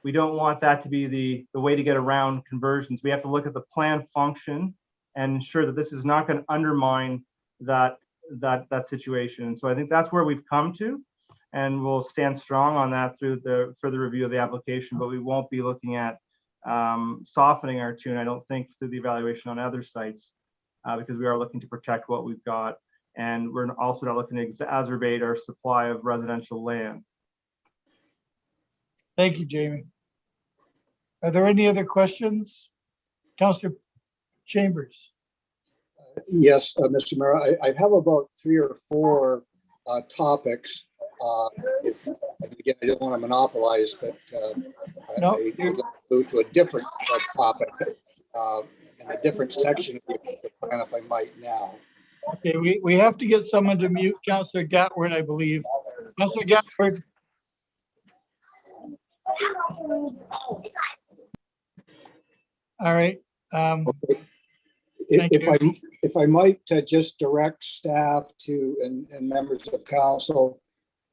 we don't want that to be the way to get around conversions. We have to look at the plan function and ensure that this is not going to undermine that situation. And so I think that's where we've come to, and we'll stand strong on that through the further review of the application, but we won't be looking at softening our tune, I don't think, through the evaluation on other sites, because we are looking to protect what we've got. And we're also not looking to exacerbate our supply of residential land. Thank you, Jamie. Are there any other questions? Councillor Chambers. Yes, Mr. Mayor, I have about 3 or 4 topics. Again, I don't want to monopolize, but No, I would like to move to a different topic in a different section of the plan, if I might now. okay, we have to get someone to mute Councillor Gatward, I believe. Councillor Gatward. All right. Okay. Thank you. If I might just direct staff to and members of council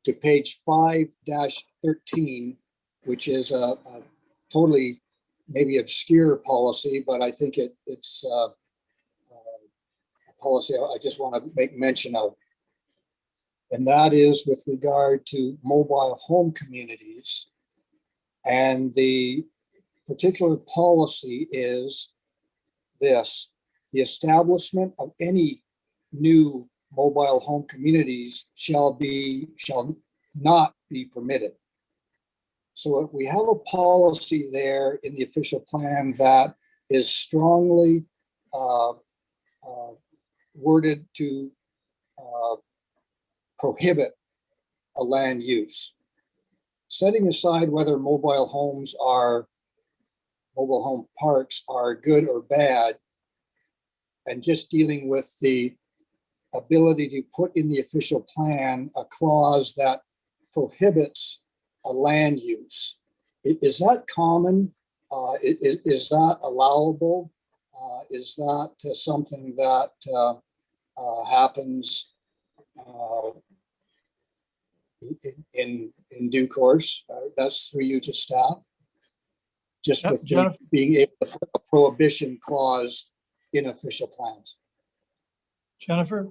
to page 5-13, which is a totally maybe obscure policy, but I think it's a policy I just want to make mention of. And that is with regard to mobile home communities. And the particular policy is this: the establishment of any new mobile home communities shall not be permitted. So we have a policy there in the official plan that is strongly worded to prohibit a land use. Setting aside whether mobile home parks are good or bad, and just dealing with the ability to put in the official plan a clause that prohibits a land use. Is that common? Is that allowable? Is that something that happens in due course? That's for you to stop. Just with being able to put a prohibition clause in official plans. Jennifer?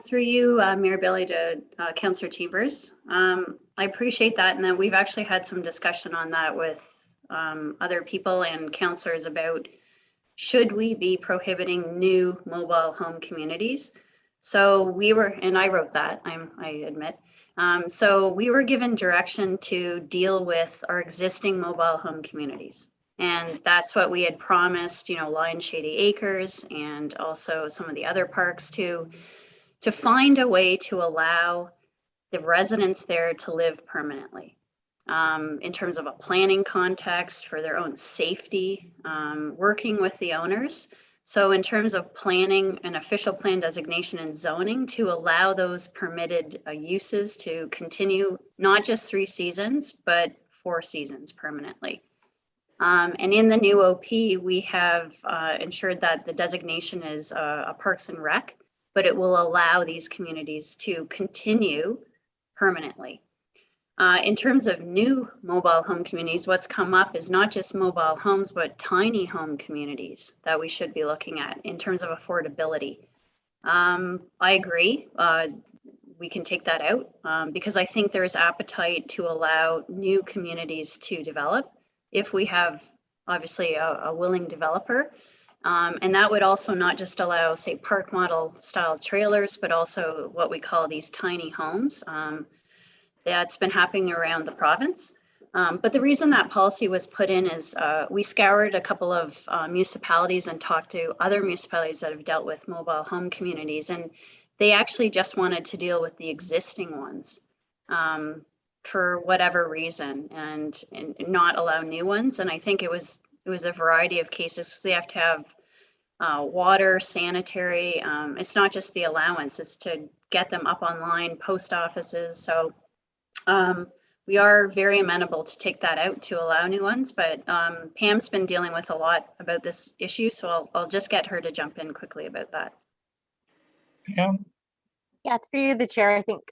Through you, Mayor Billy, to Councillor Chambers. I appreciate that, and then we've actually had some discussion on that with other people and councillors about should we be prohibiting new mobile home communities. So we were, and I wrote that, I admit. So we were given direction to deal with our existing mobile home communities. And that's what we had promised, you know, Lion Shady Acres and also some of the other parks to find a way to allow the residents there to live permanently. In terms of a planning context for their own safety, working with the owners. So in terms of planning an official plan designation and zoning to allow those permitted uses to continue not just 3 seasons, but 4 seasons permanently. And in the new OP, we have ensured that the designation is a Parks and Rec, but it will allow these communities to continue permanently. In terms of new mobile home communities, what's come up is not just mobile homes, but tiny home communities that we should be looking at in terms of affordability. I agree, we can take that out because I think there's appetite to allow new communities to develop if we have obviously a willing developer. And that would also not just allow, say, park model style trailers, but also what we call these tiny homes. That's been happening around the province. But the reason that policy was put in is we scoured a couple of municipalities and talked to other municipalities that have dealt with mobile home communities. And they actually just wanted to deal with the existing ones for whatever reason and not allow new ones. And I think it was a variety of cases. They have to have water, sanitary. It's not just the allowance, it's to get them up online, post offices. So we are very amenable to take that out to allow new ones, but Pam's been dealing with a lot about this issue, so I'll just get her to jump in quickly about that. Pam? Yeah, through the chair, I think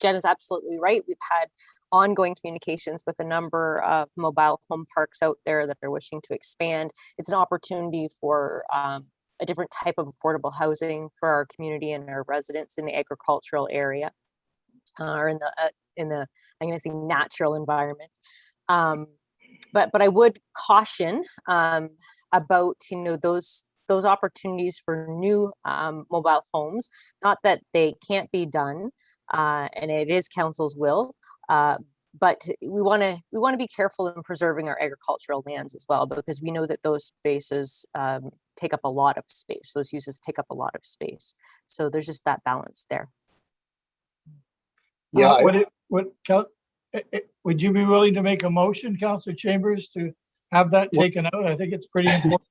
Jen is absolutely right. We've had ongoing communications with a number of mobile home parks out there that are wishing to expand. It's an opportunity for a different type of affordable housing for our community and our residents in the agricultural area or in the I'm going to say natural environment. But I would caution about those opportunities for new mobile homes. Not that they can't be done, and it is council's will. But we want to be careful in preserving our agricultural lands as well, because we know that those spaces take up a lot of space. Those uses take up a lot of space. So there's just that balance there. Yeah. Would you be willing to make a motion, Councillor Chambers, to have that taken out? I think it's pretty important.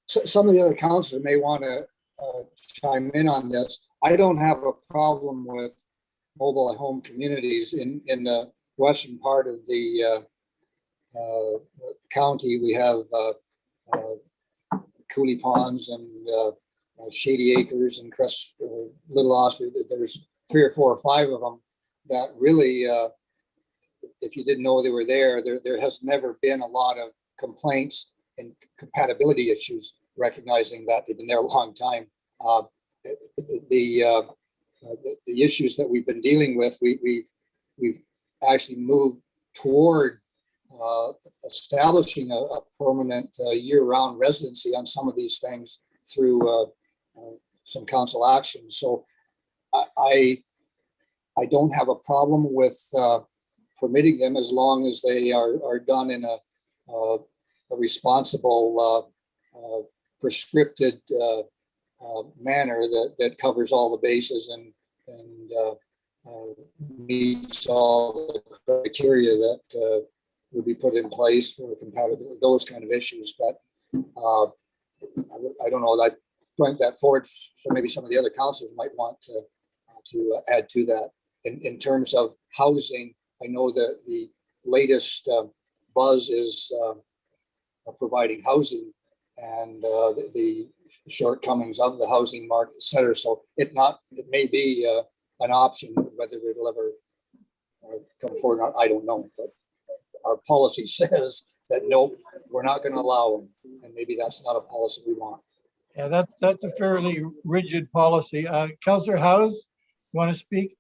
Some of the other councillors may want to chime in on this. I don't have a problem with mobile home communities in the western part of the county. We have Cooley Ponds and Shady Acres and Crest, Little Osprey. There's 3 or 4 or 5 of them that really, if you didn't know they were there has never been a lot of complaints and compatibility issues, recognizing that they've been there a long time. The issues that we've been dealing with, we've actually moved toward establishing a permanent year-round residency on some of these things through some council action. So I don't have a problem with permitting them as long as they are done in a responsible, prescripted manner that covers all the bases and meets all the criteria that would be put in place for compatibility, those kind of issues. But I don't know that bring that forward, so maybe some of the other councils might want to add to that. In terms of housing, I know that the latest buzz is providing housing and the shortcomings of the housing market, et cetera. So it may be an option. Whether it'll ever come forward or not, I don't know. But our policy says that no, we're not going to allow them, and maybe that's not a policy we want. Yeah, that's a fairly rigid policy. Councillor Howes, you want to speak?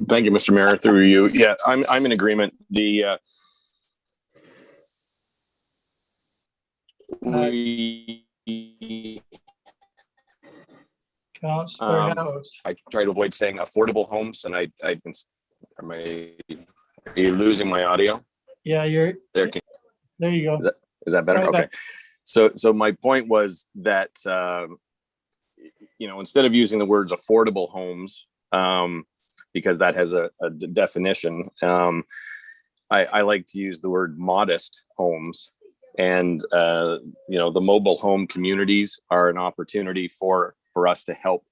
Thank you, Mr. Mayor. Through you, yeah, I'm in agreement. Councillor Howes. I try to avoid saying affordable homes, and I've been. Are you losing my audio? Yeah, you're There. There you go. Is that better? Try Okay. that. So my point was that instead of using the words affordable homes, because that has a definition, I like to use the word modest homes. And the mobile home communities are an opportunity for us to help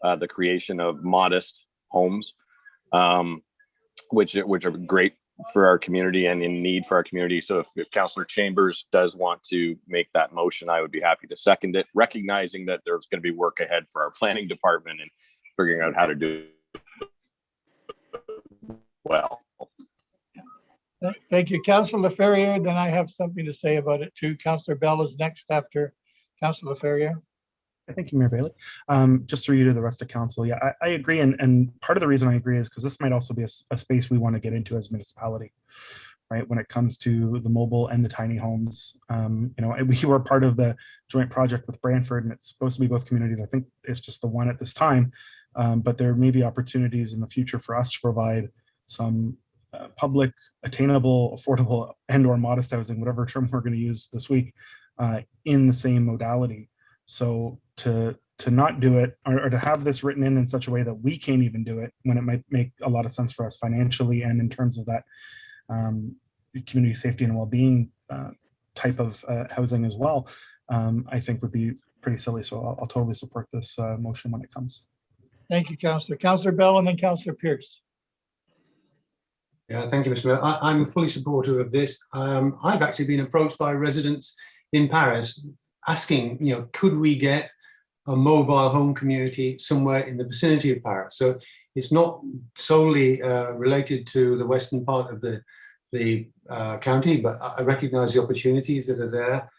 the creation of modest homes, which are great for our community and in need for our community. So if Councillor Chambers does want to make that motion, I would be happy to second it, recognizing that there's going to be work ahead for our planning department and figuring out how to do it well. Thank you, Councillor Ferrier. Then I have something to say about it too. Councillor Bell is next after Councillor Ferrier. Thank you, Mayor Bailey. Just through you to the rest of council. Yeah, I agree. And part of the reason I agree is because this might also be a space we want to get into as a municipality, right? When it comes to the mobile and the tiny homes. We were part of the joint project with Brantford, and it's supposed to be both communities. I think it's just the one at this time. But there may be opportunities in the future for us to provide some public, attainable, affordable, and or modest housing, whatever term we're going to use this week, in the same modality. So to not do it, or to have this written in such a way that we can't even do it, when it might make a lot of sense for us financially and in terms of that community safety and well-being type of housing as well, I think would be pretty silly. So I'll totally support this motion when it comes. Thank you, Councillor. Councillor Bell and then Councillor Pierce. Yeah, thank you, Mr. Mayor. I'm fully supportive of this. I've actually been approached by residents in Paris asking, could we get a mobile home community somewhere in the vicinity of Paris? So it's not solely related to the western part of the county, but I recognize the opportunities that are there.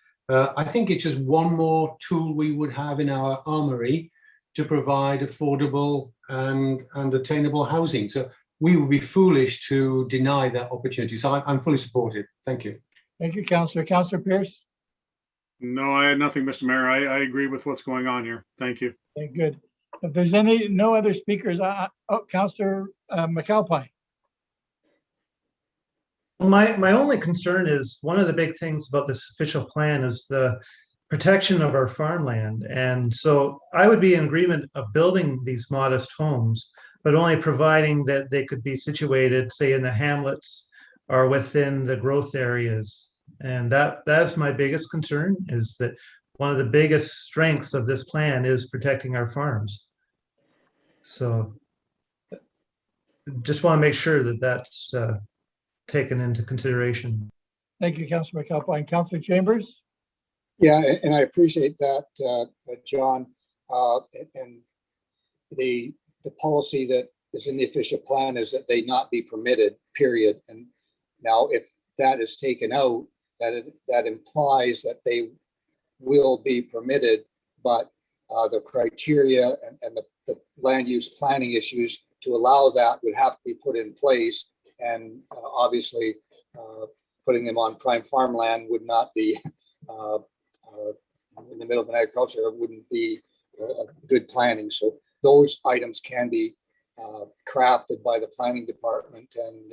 I think it's just one more tool we would have in our armory to provide affordable and attainable housing. So we would be foolish to deny that opportunity. So I'm fully supportive. Thank you. Thank you, Councillor. Councillor Pierce. No, I had nothing, Mr. Mayor. I agree with what's going on here. Thank you. Okay, good. If there's no other speakers, Councillor McAlpine. Well, my only concern is one of the big things about this official plan is the protection of our farmland. And so I would be in agreement of building these modest homes, but only providing that they could be situated, say, in the hamlets or within the growth areas. And that's my biggest concern, is that one of the biggest strengths of this plan is protecting our farms. So just want to make sure that that's taken into consideration. Thank you, Councillor McAlpine. Councillor Chambers. Yeah, and I appreciate that, John. And the policy that is in the official plan is that they not be permitted, period. And now if that is taken out, that implies that they will be permitted, but the criteria and the land use planning issues to allow that would have to be put in place. And obviously putting them on prime farmland would not be in the middle of an agriculture, wouldn't be good planning. So those items can be crafted by the planning department and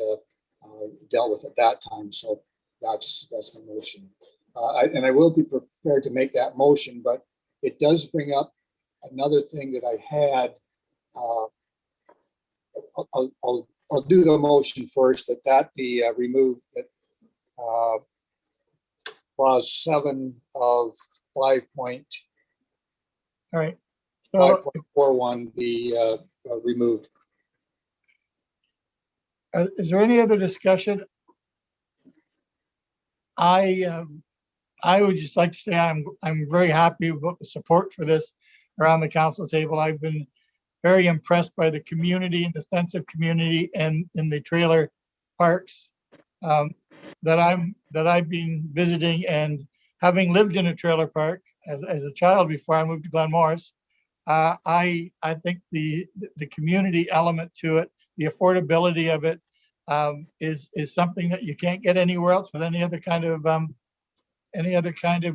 dealt with at that time. So that's my motion. And I will be prepared to make that motion, but it does bring up another thing that I had. I'll do the motion first, that be removed, that clause 7 of 5.2 All right. So 5.41 be removed. is there any other discussion? I would just like to say I'm very happy about the support for this around the council table. I've been very impressed by the community and the sense of community and in the trailer parks that I've been visiting, and having lived in a trailer park as a child before I moved to Glen Morris. I think the community element to it, the affordability of it, is something that you can't get anywhere else with any other kind of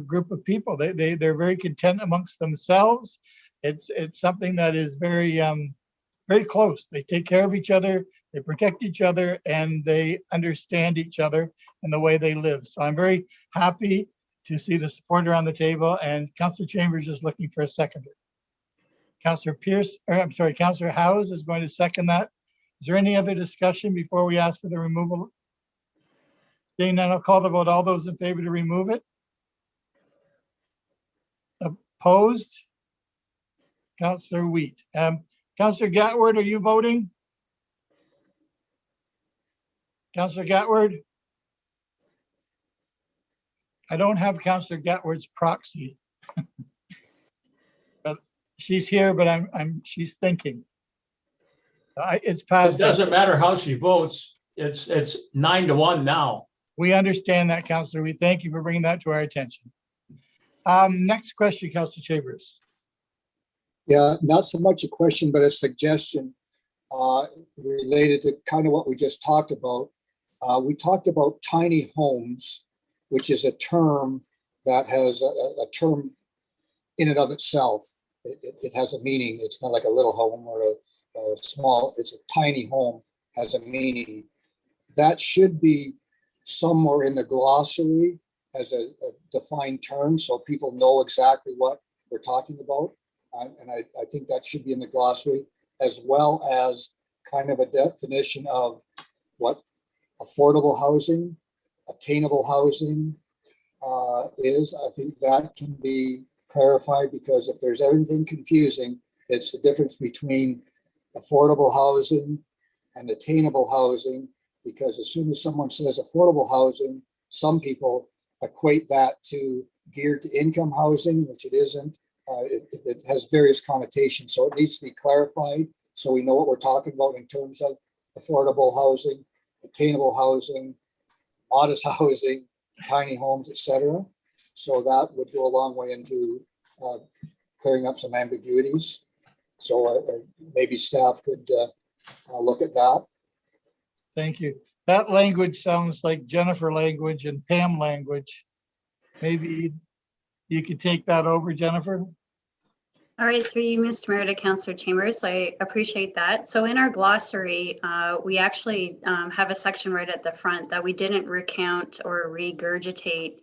group of people. They're very content amongst themselves. It's something that is very very close. They take care of each other, they protect each other, and they understand each other and the way they live. So I'm very happy to see the support around the table, and Councillor Chambers is looking for a seconder. Councillor Howes is going to second that. Is there any other discussion before we ask for the removal? Seeing none, I'll call the vote. All those in favor to remove it? Opposed? Councillor Wheat. Councillor Gatward, are you voting? Councillor Gatward? I don't have Councillor Gatward's proxy. But she's here, but she's thinking. It's past. It doesn't matter how she votes. It's 9-1 now. We understand that, Councillor. We thank you for bringing that to our attention. Next question, Councillor Chambers. Yeah, not so much a question, but a suggestion related to kind of what we just talked about. We talked about tiny homes, which is a term that has a term in and of itself. It has a meaning. It's not like a little home or a small, it's a tiny home has a meaning. That should be somewhere in the glossary as a defined term so people know exactly what we're talking about. And I think that should be in the glossary, as well as kind of a definition of what affordable housing, attainable housing is. I think that can be clarified, because if there's anything confusing, it's the difference between affordable housing and attainable housing, because as soon as someone says affordable housing, some people equate that to geared to income housing, which it isn't. It has various connotations, so it needs to be clarified so we know what we're talking about in terms of affordable housing, attainable housing, modest housing, tiny homes, etc. So that would go a long way into clearing up some ambiguities. So maybe staff could look at that. Thank you. That language sounds like Jennifer language and Pam language. Maybe you could take that over, Jennifer. All right, through you, Mr. Mayor, to Councillor Chambers, I appreciate that. So in our glossary, we actually have a section right at the front that we didn't recount or regurgitate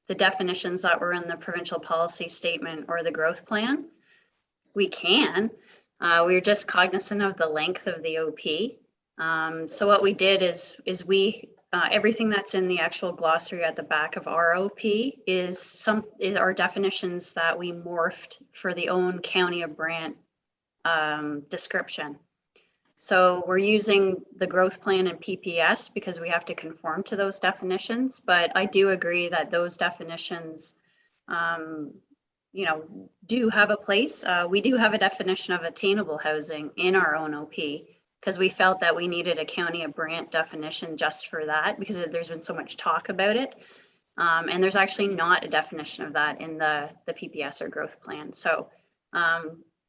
the definitions that were in the provincial policy statement or the growth plan. We can. We were just cognizant of the length of the OP. So what we did is we everything that's in the actual glossary at the back of our OP is our definitions that we morphed for the own County of Brant description. So we're using the growth plan and PPS because we have to conform to those definitions. But I do agree that those definitions, do have a place. We do have a definition of attainable housing in our own OP, because we felt that we needed a County of Brant definition just for that, because there's been so much talk about it. And there's actually not a definition of that in the PPS or growth plan. So,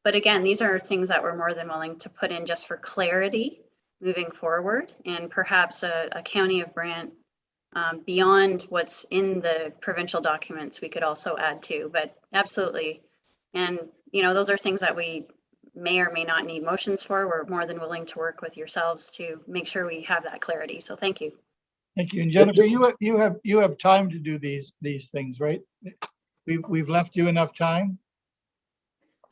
but again, these are things that we're more than willing to put in just for clarity moving forward, and perhaps a County of Brant beyond what's in the provincial documents we could also add to, but absolutely. And, those are things that we may or may not need motions for. We're more than willing to work with yourselves to make sure we have that clarity. So thank you. Thank you. And Jennifer, you have time to do these things, right? We've left you enough time.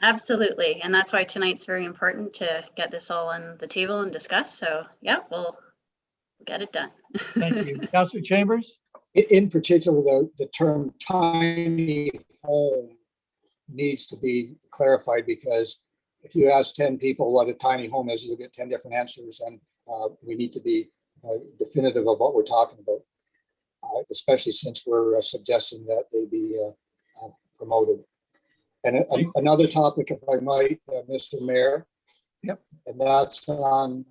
Absolutely. And that's why tonight's very important to get this all on the table and discuss. So yeah, we'll get it done. Thank you. Councillor Chambers? In particular, the term tiny home needs to be clarified, because if you ask 10 people what a tiny home is, you'll get 10 different answers, and we need to be definitive of what we're talking about, especially since we're suggesting that they be promoted. And another topic, if I might, Mr. Mayor. Yep. And that's on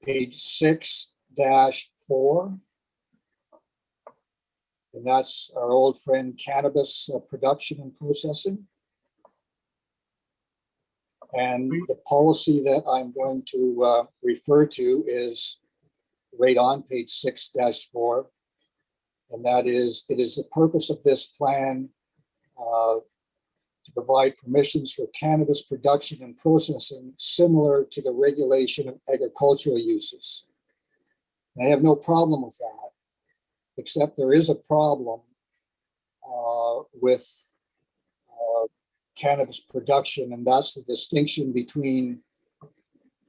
page 6-4. And that's our old friend cannabis production and processing. And the policy that I'm going to refer to is right on page 6-4. And that is, it is the purpose of this plan to provide permissions for cannabis production and processing similar to the regulation of agricultural uses. And I have no problem with that, except there is a problem with cannabis production, and that's the distinction between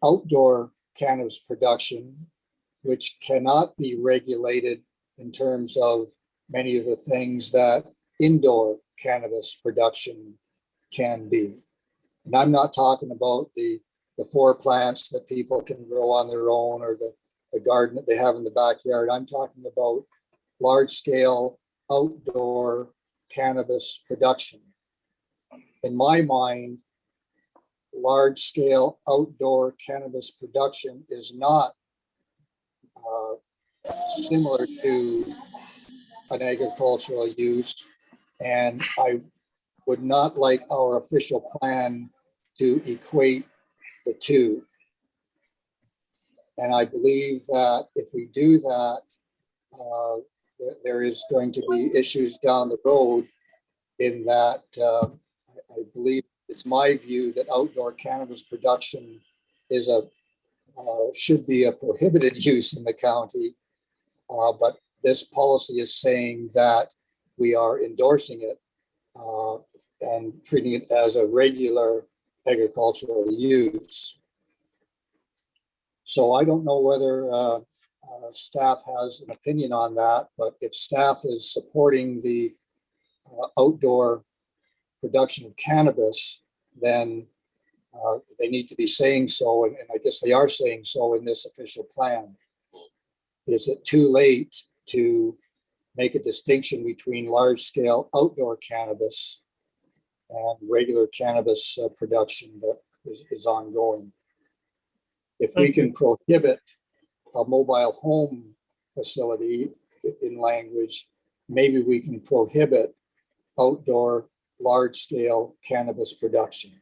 outdoor cannabis production, which cannot be regulated in terms of many of the things that indoor cannabis production can be. And I'm not talking about the 4 plants that people can grow on their own, or the garden that they have in the backyard. I'm talking about large scale outdoor cannabis production. In my mind, large scale outdoor cannabis production is not similar to an agricultural use, and I would not like our official plan to equate the two. And I believe that if we do that, there is going to be issues down the road, in that I believe it's my view that outdoor cannabis production is should be a prohibited use in the county. But this policy is saying that we are endorsing it and treating it as a regular agricultural use. So I don't know whether staff has an opinion on that, but if staff is supporting the outdoor production of cannabis, then they need to be saying so, and I guess they are saying so in this official plan. Is it too late to make a distinction between large-scale outdoor cannabis and regular cannabis production that is ongoing? If we can prohibit a mobile home facility in language, maybe we can prohibit outdoor large-scale cannabis production.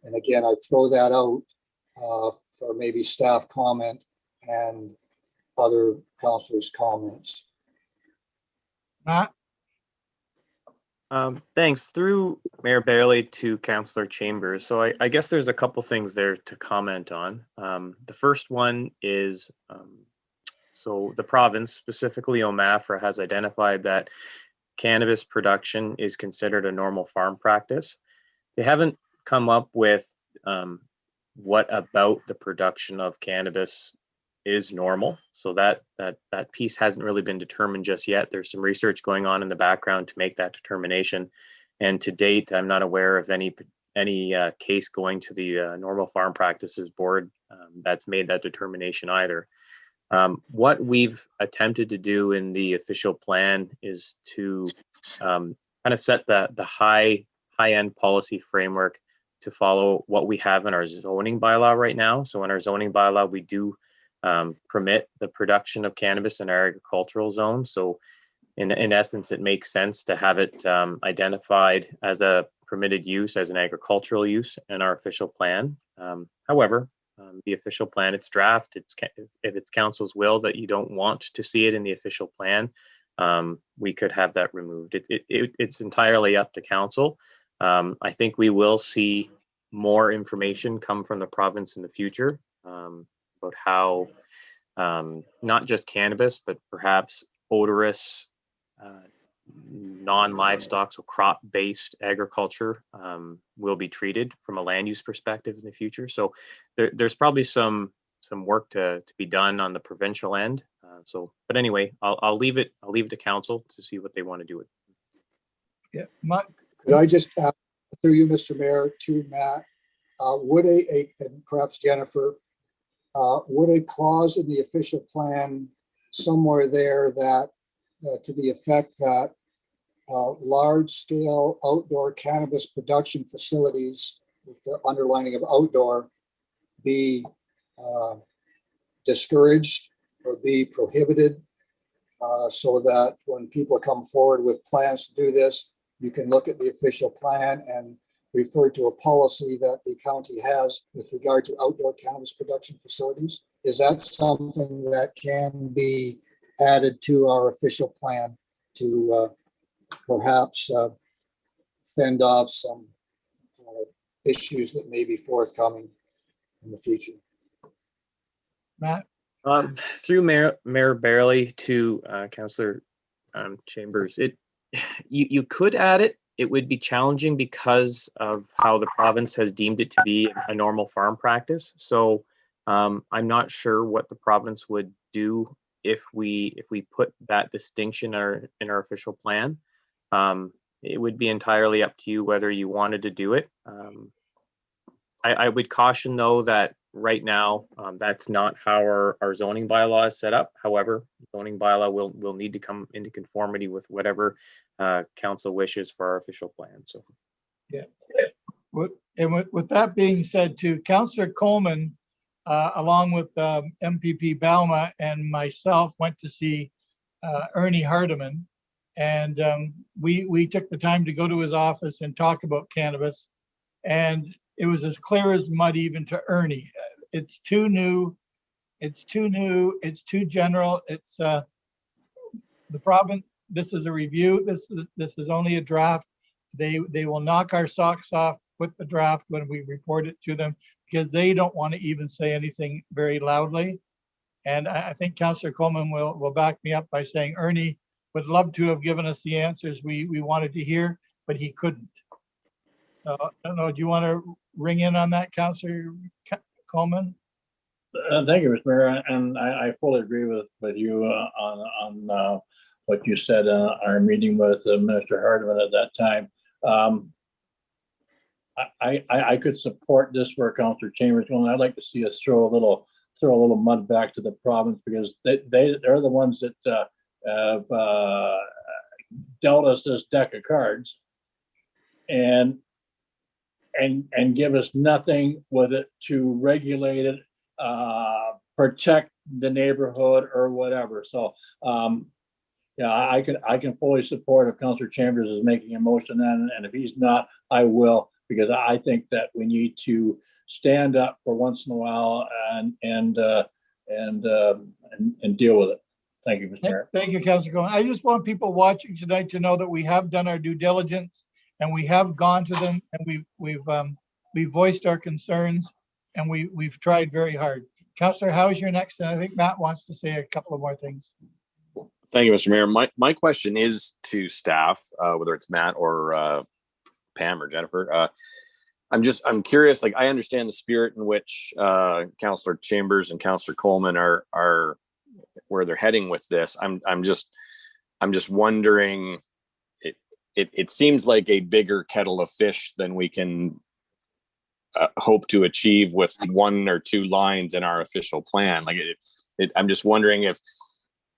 And again, I throw that out for maybe staff comment and other councillors' comments. Matt? Thanks. Through Mayor Bailey to Councillor Chambers. So I guess there's a couple things there to comment on. The first one is, so the province, specifically OMAFRA, has identified that cannabis production is considered a normal farm practice. They haven't come up with what about the production of cannabis is normal. So that piece hasn't really been determined just yet. There's some research going on in the background to make that determination. And to date, I'm not aware of any case going to the Normal Farm Practices Board that's made that determination either. What we've attempted to do in the official plan is to kind of set the high-end policy framework to follow what we have in our zoning bylaw right now. So in our zoning bylaw, we do permit the production of cannabis in our agricultural zone. So in essence, it makes sense to have it identified as a permitted use, as an agricultural use in our official plan. However, the official plan, it's draft, if it's council's will that you don't want to see it in the official plan, we could have that removed. It's entirely up to council. I think we will see more information come from the province in the future about how not just cannabis, but perhaps odorous, non-livestock, so crop-based agriculture will be treated from a land use perspective in the future. So there's probably some work to be done on the provincial end. But anyway, I'll leave it to council to see what they want to do with it. Yeah, Could I just, through you, Mr. Mayor, to Matt, would and perhaps Jennifer, would a clause in the official plan somewhere there that, to the effect that large-scale outdoor cannabis production facilities, with the underlining of outdoor, be discouraged or be prohibited, so that when people come forward with plans to do this, you can look at the official plan and refer to a policy that the county has with regard to outdoor cannabis production facilities? Is that something that can be added to our official plan to perhaps fend off some issues that may be forthcoming in the future? Matt? Through Mayor Barely to Councillor Chambers, you could add it. It would be challenging because of how the province has deemed it to be a normal farm practice. So I'm not sure what the province would do if we put that distinction in our official plan. It would be entirely up to you whether you wanted to do it. I would caution though that right now that's not how our zoning bylaw is set up. However, zoning bylaw will need to come into conformity with whatever council wishes for our official plan. So yeah. With that being said, too, Councillor Coleman, along with MPP Balma and myself, went to see Ernie Hardiman, and we took the time to go to his office and talk about cannabis, and it was as clear as mud even to Ernie. It's too new. It's too new. It's too general. It's the province. This is a review. This is only a draft. They will knock our socks off with the draft when we report it to them, because they don't want to even say anything very loudly. And I think Councillor Coleman will back me up by saying Ernie would love to have given us the answers we wanted to hear, but he couldn't. So I don't know, do you want to ring in on that, Councillor Coleman? Thank you, Mr. Mayor, and I fully agree with you on what you said in our meeting with Minister Hardiman at that time. I could support this where Councillor Chambers going. I'd like to see us throw a little mud back to the province, because they're the ones that have dealt us this deck of cards and give us nothing with it to regulate it, protect the neighborhood or whatever. So yeah, I can fully support if Councillor Chambers is making a motion then, and if he's not, I will, because I think that we need to stand up for once in a while and deal with it. Thank you, Mr. Mayor. Thank you, Councillor Coleman. I just want people watching tonight to know that we have done our due diligence, and we have gone to them, and we've voiced our concerns, and we've tried very hard. Councillor, how is your next? And I think Matt wants to say a couple of more things. Thank you, Mr. Mayor. My question is to staff, whether it's Matt or Pam or Jennifer. I'm curious. Like, I understand the spirit in which Councillor Chambers and Councillor Coleman are where they're heading with this. I'm just wondering. It seems like a bigger kettle of fish than we can hope to achieve with one or two lines in our official plan. Like I'm just wondering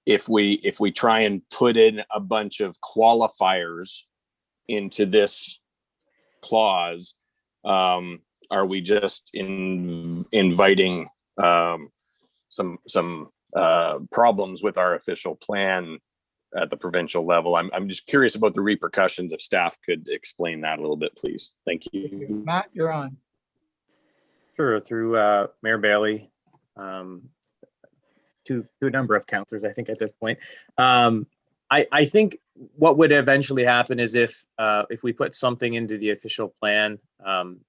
if we try and put in a bunch of qualifiers into this clause, are we just inviting some problems with our official plan at the provincial level? I'm just curious about the repercussions. If staff could explain that a little bit, please. Thank you. Matt, you're on. sure, through Mayor Bailey, to a number of councillors, I think at this point. I think what would eventually happen is if we put something into the official plan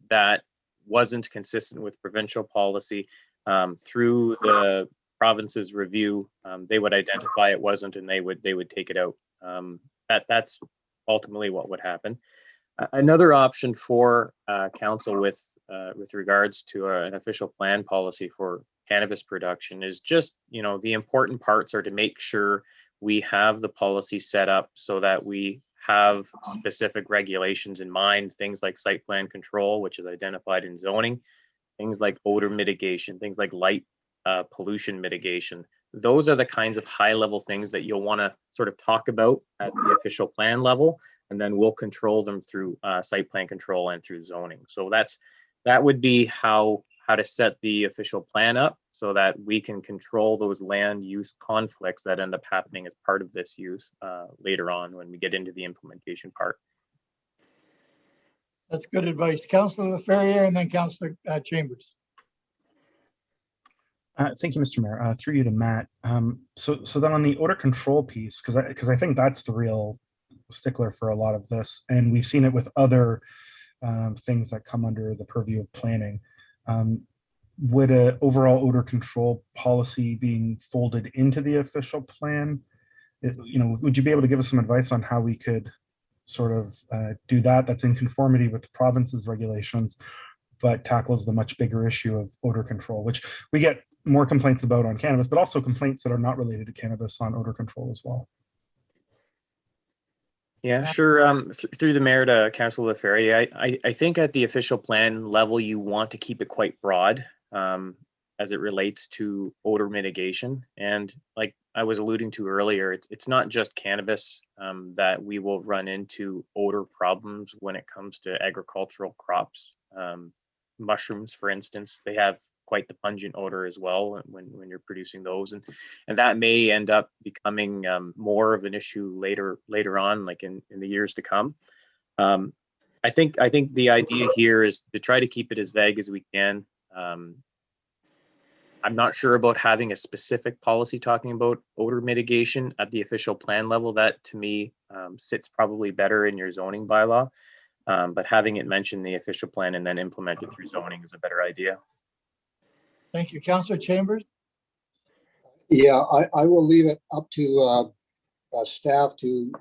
that wasn't consistent with provincial policy, through the province's review, they would identify it wasn't, and they would take it out. That's ultimately what would happen. Another option for council with regards to an official plan policy for cannabis production is just, the important parts are to make sure we have the policy set up so that we have specific regulations in mind, things like site plan control, which is identified in zoning, things like odor mitigation, things like light pollution mitigation. Those are the kinds of high level things that you'll want to sort of talk about at the official plan level, and then we'll control them through site plan control and through zoning. So that would be how to set the official plan up so that we can control those land use conflicts that end up happening as part of this use later on when we get into the implementation part. That's good advice. Councillor Ferrier and then Councillor Chambers. Thank you, Mr. Mayor. Through you to Matt. So then on the odor control piece, because I think that's the real stickler for a lot of this, and we've seen it with other things that come under the purview of planning. Would an overall odor control policy being folded into the official plan, would you be able to give us some advice on how we could sort of do that? That's in conformity with the province's regulations, but tackles the much bigger issue of odor control, which we get more complaints about on cannabis, but also complaints that are not related to cannabis on odor control as well. Yeah, sure. Through the mayor to Councillor Ferrier, I think at the official plan level, you want to keep it quite broad as it relates to odor mitigation. And like I was alluding to earlier, it's not just cannabis that we will run into odor problems when it comes to agricultural crops. Mushrooms, for instance, they have quite the pungent odor as well when you're producing those, and that may end up becoming more of an issue later on, like in the years to come. I think the idea here is to try to keep it as vague as we can. I'm not sure about having a specific policy talking about odor mitigation at the official plan level. That to me sits probably better in your zoning bylaw, but having it mentioned in the official plan and then implemented through zoning is a better idea. Thank you. Councillor Chambers? Yeah, I will leave it up to staff to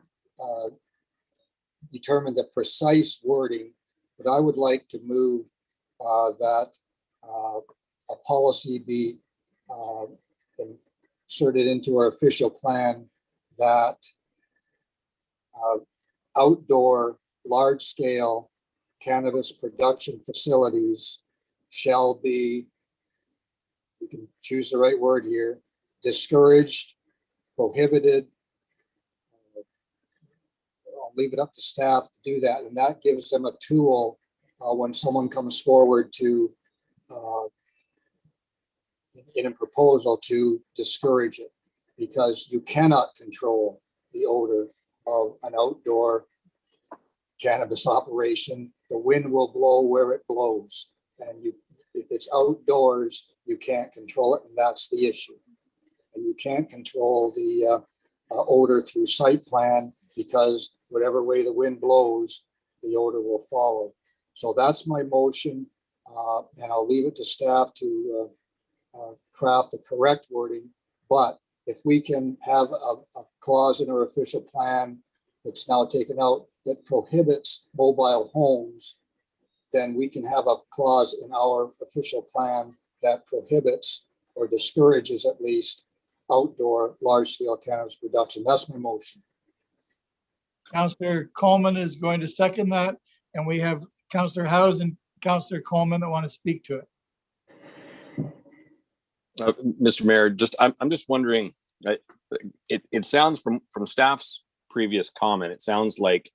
determine the precise wording, but I would like to move that a policy be inserted into our official plan that outdoor large-scale cannabis production facilities shall be, you can choose the right word here, discouraged, prohibited. I'll leave it up to staff to do that, and that gives them a tool when someone comes forward to in a proposal to discourage it, because you cannot control the odor of an outdoor cannabis operation. The wind will blow where it blows, and if it's outdoors, you can't control it, and that's the issue. And you can't control the odor through site plan, because whatever way the wind blows, the odor will follow. So that's my motion, and I'll leave it to staff to craft the correct wording. But if we can have a clause in our official plan that's now taken out that prohibits mobile homes, then we can have a clause in our official plan that prohibits or discourages at least outdoor large-scale cannabis production. That's my motion. Councillor Coleman is going to second that, and we have Councillor Howes and Councillor Coleman that want to speak to it. Mr. Mayor, I'm just wondering, it sounds from staff's previous comment, it sounds like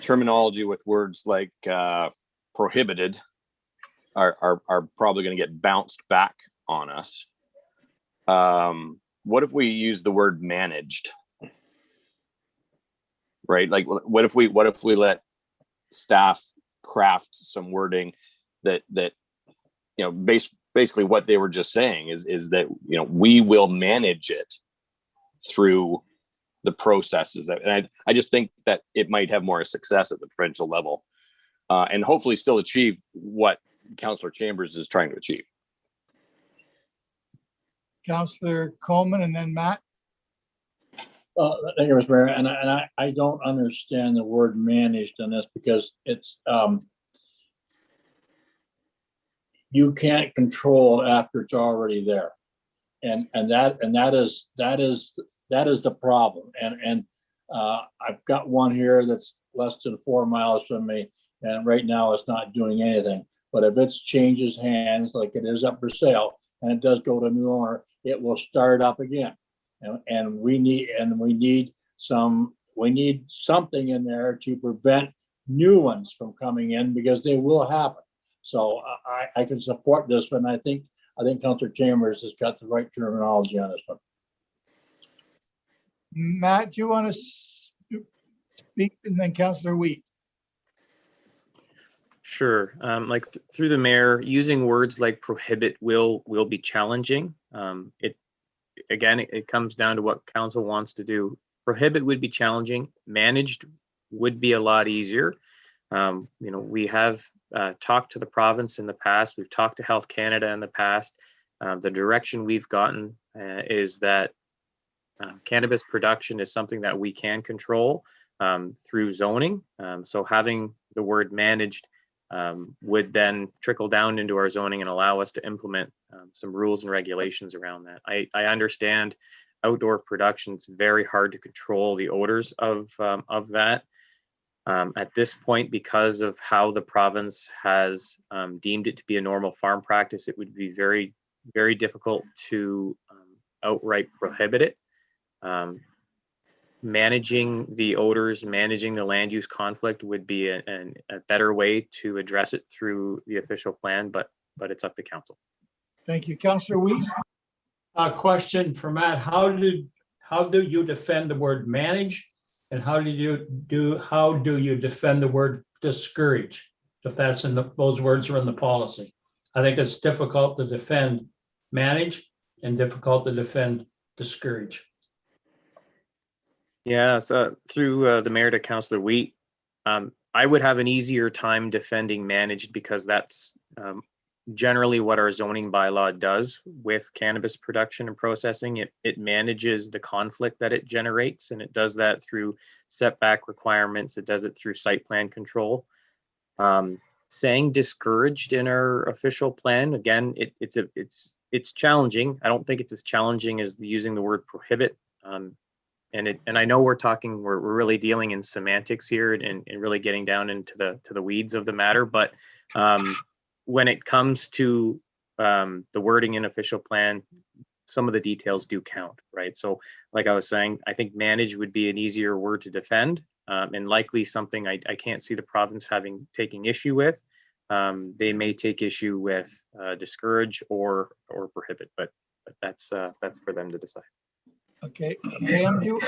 terminology with words like prohibited are probably going to get bounced back on us. What if we use the word managed? Right? Like, what if we let staff craft some wording that basically what they were just saying is that we will manage it through the processes and I just think that it might have more success at the provincial level and hopefully still achieve what Councillor Chambers is trying to achieve. Councillor Coleman and then Matt. Thank you, Mr. Mayor. And I don't understand the word managed in this, because it's you can't control it after it's already there, and that is the problem. And I've got one here that's less than 4 miles from me, and right now it's not doing anything. But if it changes hands like it is up for sale and it does go to a new owner, it will start up again. And we need something in there to prevent new ones from coming in, because they will happen. So I can support this one. I think Councillor Chambers has got the right terminology on this one. Matt, do you want to speak, and then Councillor Wheat? Sure. Through the mayor, using words like prohibit will be challenging. It comes down to what council wants to do. Prohibit would be challenging. Managed would be a lot easier. We have talked to the province in the past. We've talked to Health Canada in the past. The direction we've gotten is that cannabis production is something that we can control through zoning. So having the word managed would then trickle down into our zoning and allow us to implement some rules and regulations around that. I understand outdoor production is very hard to control the odors of that. At this point, because of how the province has deemed it to be a normal farm practice, it would be very, very difficult to outright prohibit it. Managing the odors, managing the land use conflict would be a better way to address it through the official plan, but it's up to council. Thank you. Councillor Weiss? A question for Matt. How do you defend the word manage, and how do you defend the word discourage, if that's in those words are in the policy? I think it's difficult to defend manage and difficult to defend discourage. Yeah, so through the mayor to Councillor Wheat, I would have an easier time defending managed, because that's generally what our zoning bylaw does with cannabis production and processing. It manages the conflict that it generates, and it does that through setback requirements. It does it through site plan control. Saying discouraged in our official plan, again, it's challenging. I don't think it's as challenging as using the word prohibit. And I know we're really dealing in semantics here and really getting down into the weeds of the matter, but when it comes to the wording in official plan, some of the details do count, right? So like I was saying, I think manage would be an easier word to defend, and likely something I can't see the province taking issue with. They may take issue with discourage or prohibit, but that's for them to decide. Okay, Pam, do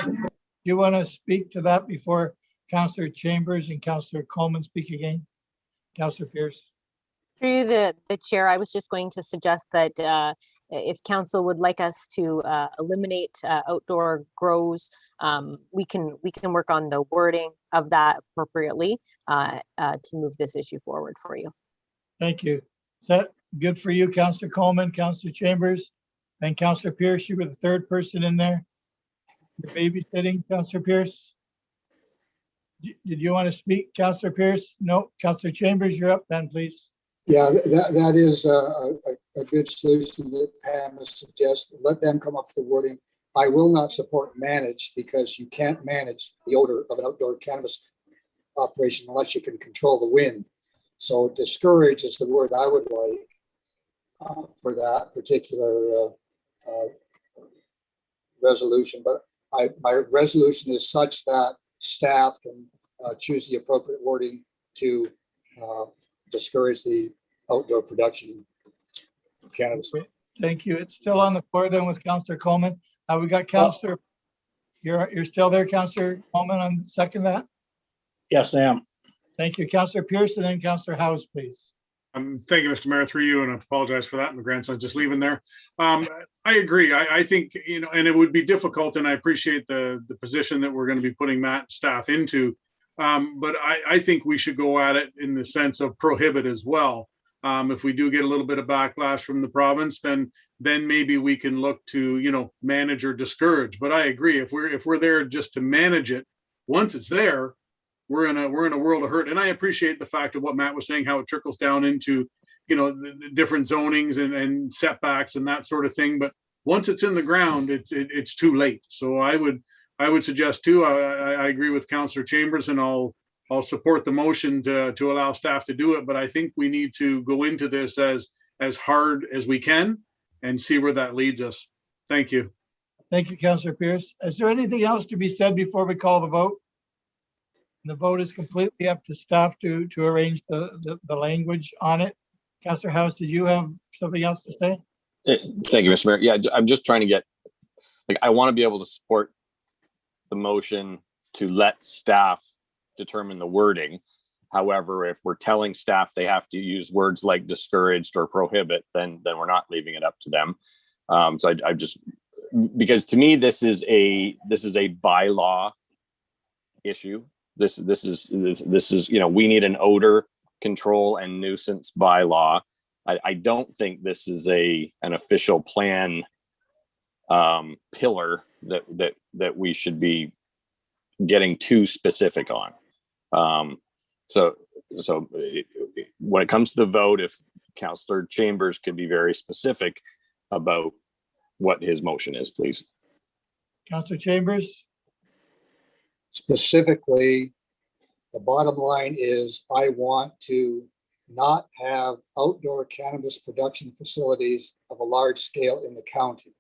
you want to speak to that before Councillor Chambers and Councillor Coleman speak again? Councillor Pierce? Through the chair, I was just going to suggest that if council would like us to eliminate outdoor grows, we can work on the wording of that appropriately to move this issue forward for you. Thank you. Is that good for you, Councillor Coleman, Councillor Chambers, and Councillor Pierce? You were the third person in there. You're babysitting, Councillor Pierce. Did you want to speak, Councillor Pierce? No. Councillor Chambers, you're up then, please. Yeah, that is a good solution that Pam has suggested. Let them come up with the wording. I will not support manage, because you can't manage the odor of an outdoor cannabis operation unless you can control the wind. So discourage is the word I would like for that particular resolution. But my resolution is such that staff can choose the appropriate wording to discourage the outdoor production of cannabis. Thank you. It's still on the floor then with Councillor Coleman. We got Councillor, you're still there, Councillor Coleman, on second that? Yes, I am. Thank you. Councillor Pierce, and then Councillor House, please. Thank you, Mr. Mayor, through you, and I apologize for that. My grandson's just leaving there. I agree. I think, and it would be difficult, and I appreciate the position that we're going to be putting Matt and staff into. But I think we should go at it in the sense of prohibit as well. If we do get a little bit of backlash from the province, then maybe we can look to, manage or discourage. But I agree, if we're there just to manage it, once it's there, we're in a world of hurt. And I appreciate the fact of what Matt was saying, how it trickles down into, the different zonings and setbacks and that sort of thing. But once it's in the ground, it's too late. So I would I would suggest too, I agree with Councillor Chambers, and I'll support the motion to allow staff to do it, but I think we need to go into this as hard as we can and see where that leads us. Thank you. Thank you, Councillor Pierce. Is there anything else to be said before we call the vote? The vote is completely up to staff to arrange the language on it. Councillor House, did you have something else to say? Thank you, Mr. Mayor. Yeah, I'm just trying to get, like, I want to be able to support the motion to let staff determine the wording. However, if we're telling staff they have to use words like discouraged or prohibit, then we're not leaving it up to them. So I just, because to me, this is a bylaw issue. This is, you know, we need an odor control and nuisance bylaw. I don't think this is an official plan pillar that we should be getting too specific on. So when it comes to the vote, if Councillor Chambers could be very specific about what his motion is, please. Councillor Chambers? Specifically, the bottom line is I want to not have outdoor cannabis production facilities of a large scale in the county.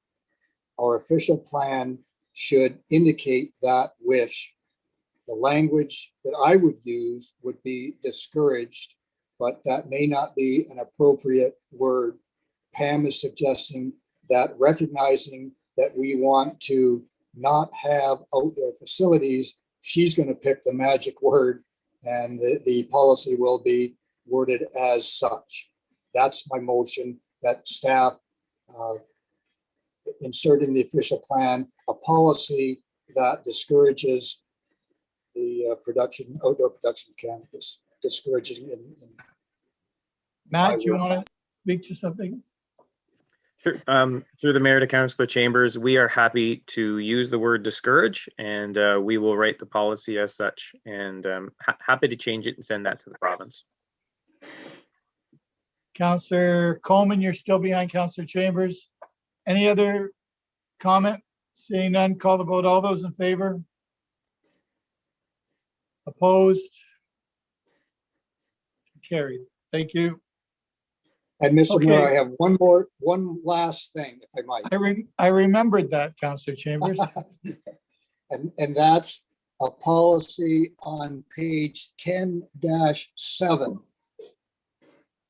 Our official plan should indicate that wish. The language that I would use would be discouraged, but that may not be an appropriate word. Pam is suggesting that recognizing that we want to not have outdoor facilities, she's going to pick the magic word and the policy will be worded as such. That's my motion, that staff insert in the official plan a policy that discourages the outdoor production of cannabis, discouraging Matt, do you want to speak to something? Sure. Through the mayor to Councillor Chambers, we are happy to use the word discourage, and we will write the policy as such, and happy to change it and send that to the province. Councillor Coleman, you're still behind Councillor Chambers. Any other comment? Seeing none, call the vote. All those in favor? Opposed? Carried. Thank you. And Mr. Okay. Mayor, I have one last thing, if I might. I remembered that, Councillor Chambers. and that's a policy on page 10-7.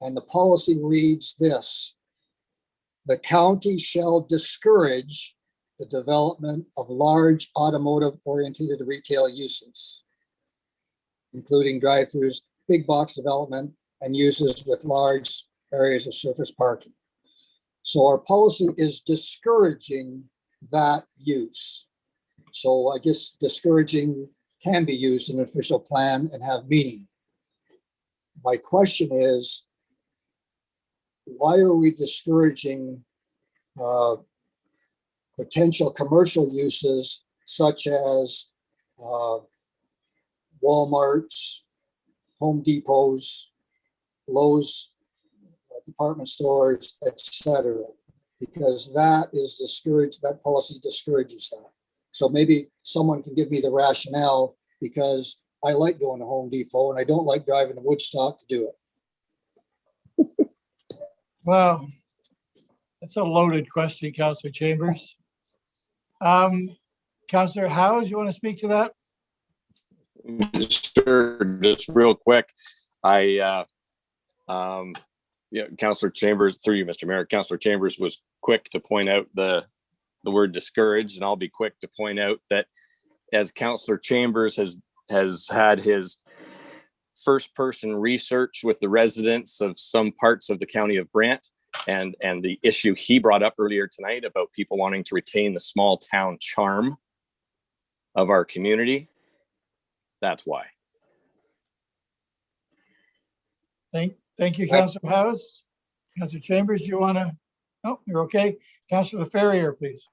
And the policy reads this: the county shall discourage the development of large automotive-oriented retail uses, including drive-throughs, big box development, and uses with large areas of surface parking. So our policy is discouraging that use. So I guess discouraging can be used in an official plan and have meaning. My question is, why are we discouraging potential commercial uses such as Walmarts, Home Depots, Lowe's, department stores, etc.? Because that is discouraged, that policy discourages that. So maybe someone can give me the rationale, because I like going to Home Depot and I don't like driving to Woodstock to do it. Well, that's a loaded question, Councillor Chambers. Councillor Howes, you want to speak to that? Sure, just real quick. Councillor Chambers, through you, Mr. Mayor, Councillor Chambers was quick to point out the word discouraged, and I'll be quick to point out that as Councillor Chambers has had his first person research with the residents of some parts of the county of Brant, and the issue he brought up earlier tonight about people wanting to retain the small town charm of our community, that's why. Thank you, Councillor House. Councillor Chambers, do you want to? No, you're okay. Councillor Ferrier, please.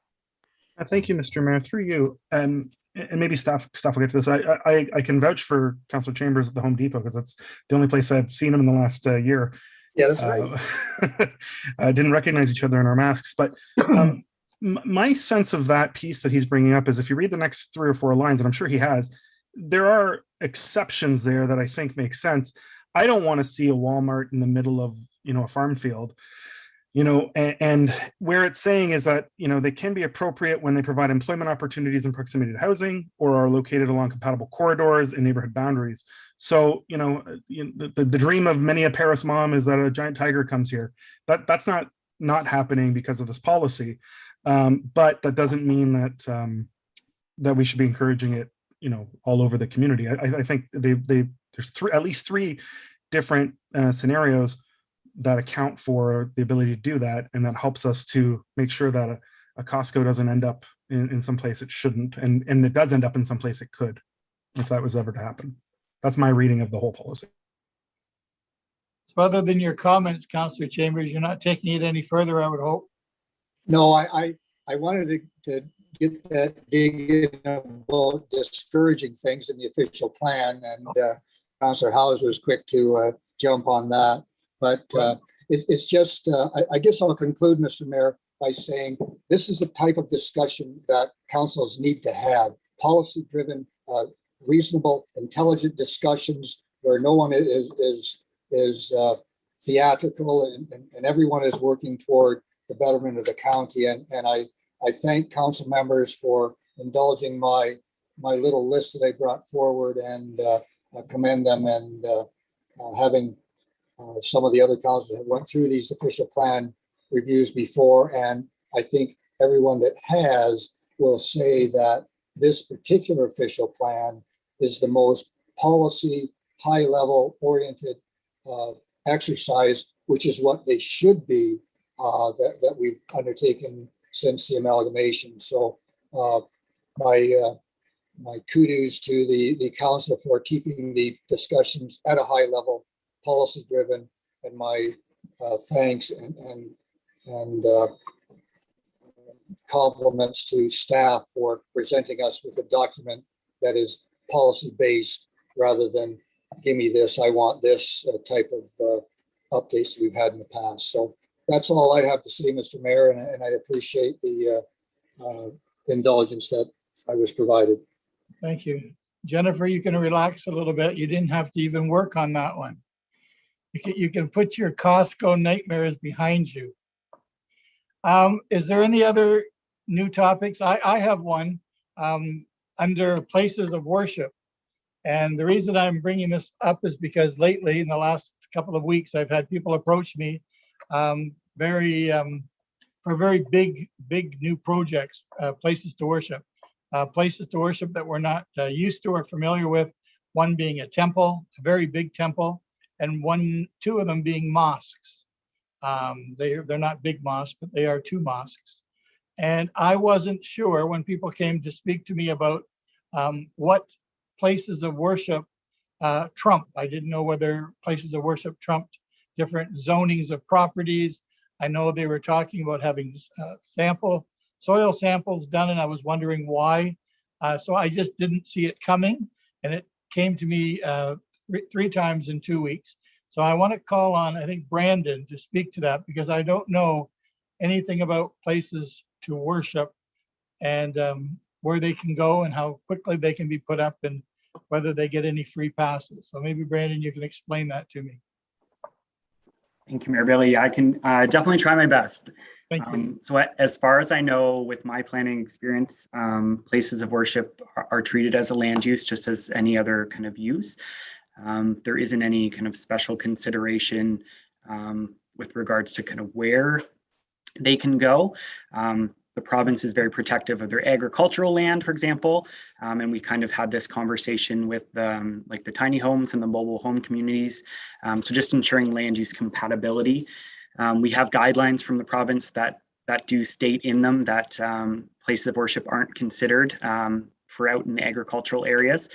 Thank you, Mr. Mayor. Through you, and maybe staff will get to this. I can vouch for Councillor Chambers at the Home Depot, because that's the only place I've seen him in the last year. Yeah, that's right. I didn't recognize each other in our masks, but My sense of that piece that he's bringing up is if you read the next 3 or 4 lines, and I'm sure he has, there are exceptions there that I think make sense. I don't want to see a Walmart in the middle of, a farm field, and where it's saying is that, they can be appropriate when they provide employment opportunities in proximity to housing or are located along compatible corridors and neighborhood boundaries. So, the dream of many a Paris mom is that a giant tiger comes here. That's not happening because of this policy. But that doesn't mean that we should be encouraging it, all over the community. I think there's at least three different scenarios that account for the ability to do that, and that helps us to make sure that a Costco doesn't end up in some place it shouldn't, and it does end up in some place it could, if that was ever to happen. That's my reading of the whole policy. So other than your comments, Councillor Chambers, you're not taking it any further, I would hope. No, I wanted to get that dig in about discouraging things in the official plan, and Councillor Howes was quick to jump on that. But it's just, I guess I'll conclude, Mr. Mayor, by saying this is the type of discussion that councils need to have. Policy-driven, reasonable, intelligent discussions where no one is theatrical and everyone is working toward the betterment of the county. And I thank council members for indulging my little list that I brought forward, and commend them, and having some of the other councils that went through these official plan reviews before. And I think everyone that has will say that this particular official plan is the most policy, high level oriented exercise, which is what they should be, that we've undertaken since the amalgamation. So my kudos to the council for keeping the discussions at a high level, policy driven, and my thanks and compliments to staff for presenting us with a document that is policy based rather than give me this, I want this type of updates we've had in the past. So that's all I have to say, Mr. Mayor, and I appreciate the indulgence that I was provided. Thank you. Jennifer, you can relax a little bit. You didn't have to even work on that one. You can put your Costco nightmares behind you. Is there any other new topics? I have one under places of worship. And the reason I'm bringing this up is because lately, in the last couple of weeks, I've had people approach me for very big new projects, places to worship that we're not used to or familiar with. One being a temple, a very big temple, and two of them being mosques. They're not big mosques, but they are two mosques. And I wasn't sure when people came to speak to me about what places of worship trump. I didn't know whether places of worship trumped different zonings of properties. I know they were talking about having soil samples done, and I was wondering why. So I just didn't see it coming, and it came to me 3 times in 2 weeks. So I want to call on, I think, Brandon to speak to that, because I don't know anything about places to worship and where they can go and how quickly they can be put up and whether they get any free passes. So maybe, Brandon, you can explain that to me. Thank you, Mayor Billy. I can definitely try my best. Thank you. So as far as I know, with my planning experience, places of worship are treated as a land use, just as any other kind of use. There isn't any kind of special consideration with regards to kind of where they can go. The province is very protective of their agricultural land, for example, and we kind of had this conversation with like the tiny homes and the mobile home communities. So just ensuring land use compatibility. We have guidelines from the province that do state in them that places of worship aren't considered for out in the agricultural areas.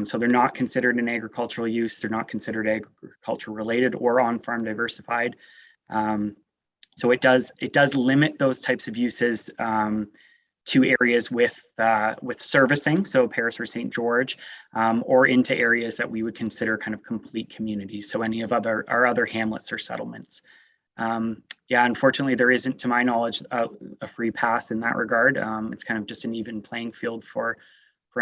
So they're not considered an agricultural use. They're not considered agriculture related or on-farm diversified. So it does limit those types of uses to areas with servicing, so Paris or St. George, or into areas that we would consider kind of complete communities. So any of our other hamlets or settlements. Yeah, unfortunately, there isn't, to my knowledge, a free pass in that regard. It's kind of just an even playing field for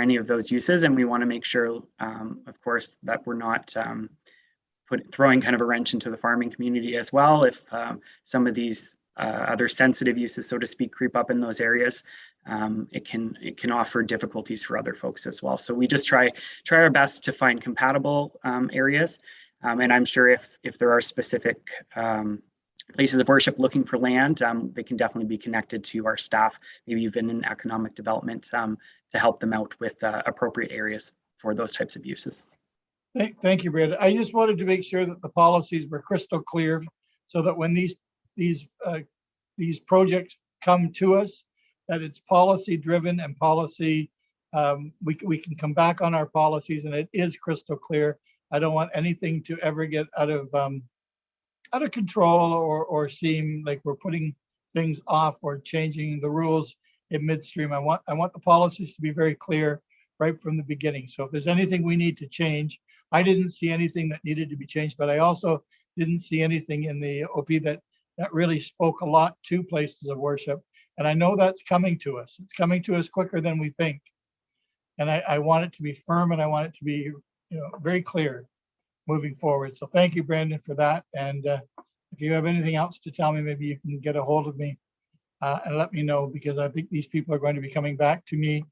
any of those uses, and we want to make sure, of course, that we're not throwing kind of a wrench into the farming community as well. If some of these other sensitive uses, so to speak, creep up in those areas, it can offer difficulties for other folks as well. So we just try our best to find compatible areas, and I'm sure if there are specific places of worship looking for land, they can definitely be connected to our staff, maybe even in economic development, to help them out with appropriate areas for those types of uses. Thank you, Brad. I just wanted to make sure that the policies were crystal clear so that when these projects come to us, that it's policy driven and policy, we can come back on our policies and it is crystal clear. I don't want anything to ever get out of control or seem like we're putting things off or changing the rules in midstream. I want the policies to be very clear right from the beginning. So if there's anything we need to change, I didn't see anything that needed to be changed, but I also didn't see anything in the OP that really spoke a lot to places of worship. And I know that's coming to us. It's coming to us quicker than we think. And I want it to be firm and I want it to be, very clear moving forward. So thank you, Brandon, for that. And if you have anything else to tell me, maybe you can get a hold of me and let me know, because I think these people are going to be coming back to me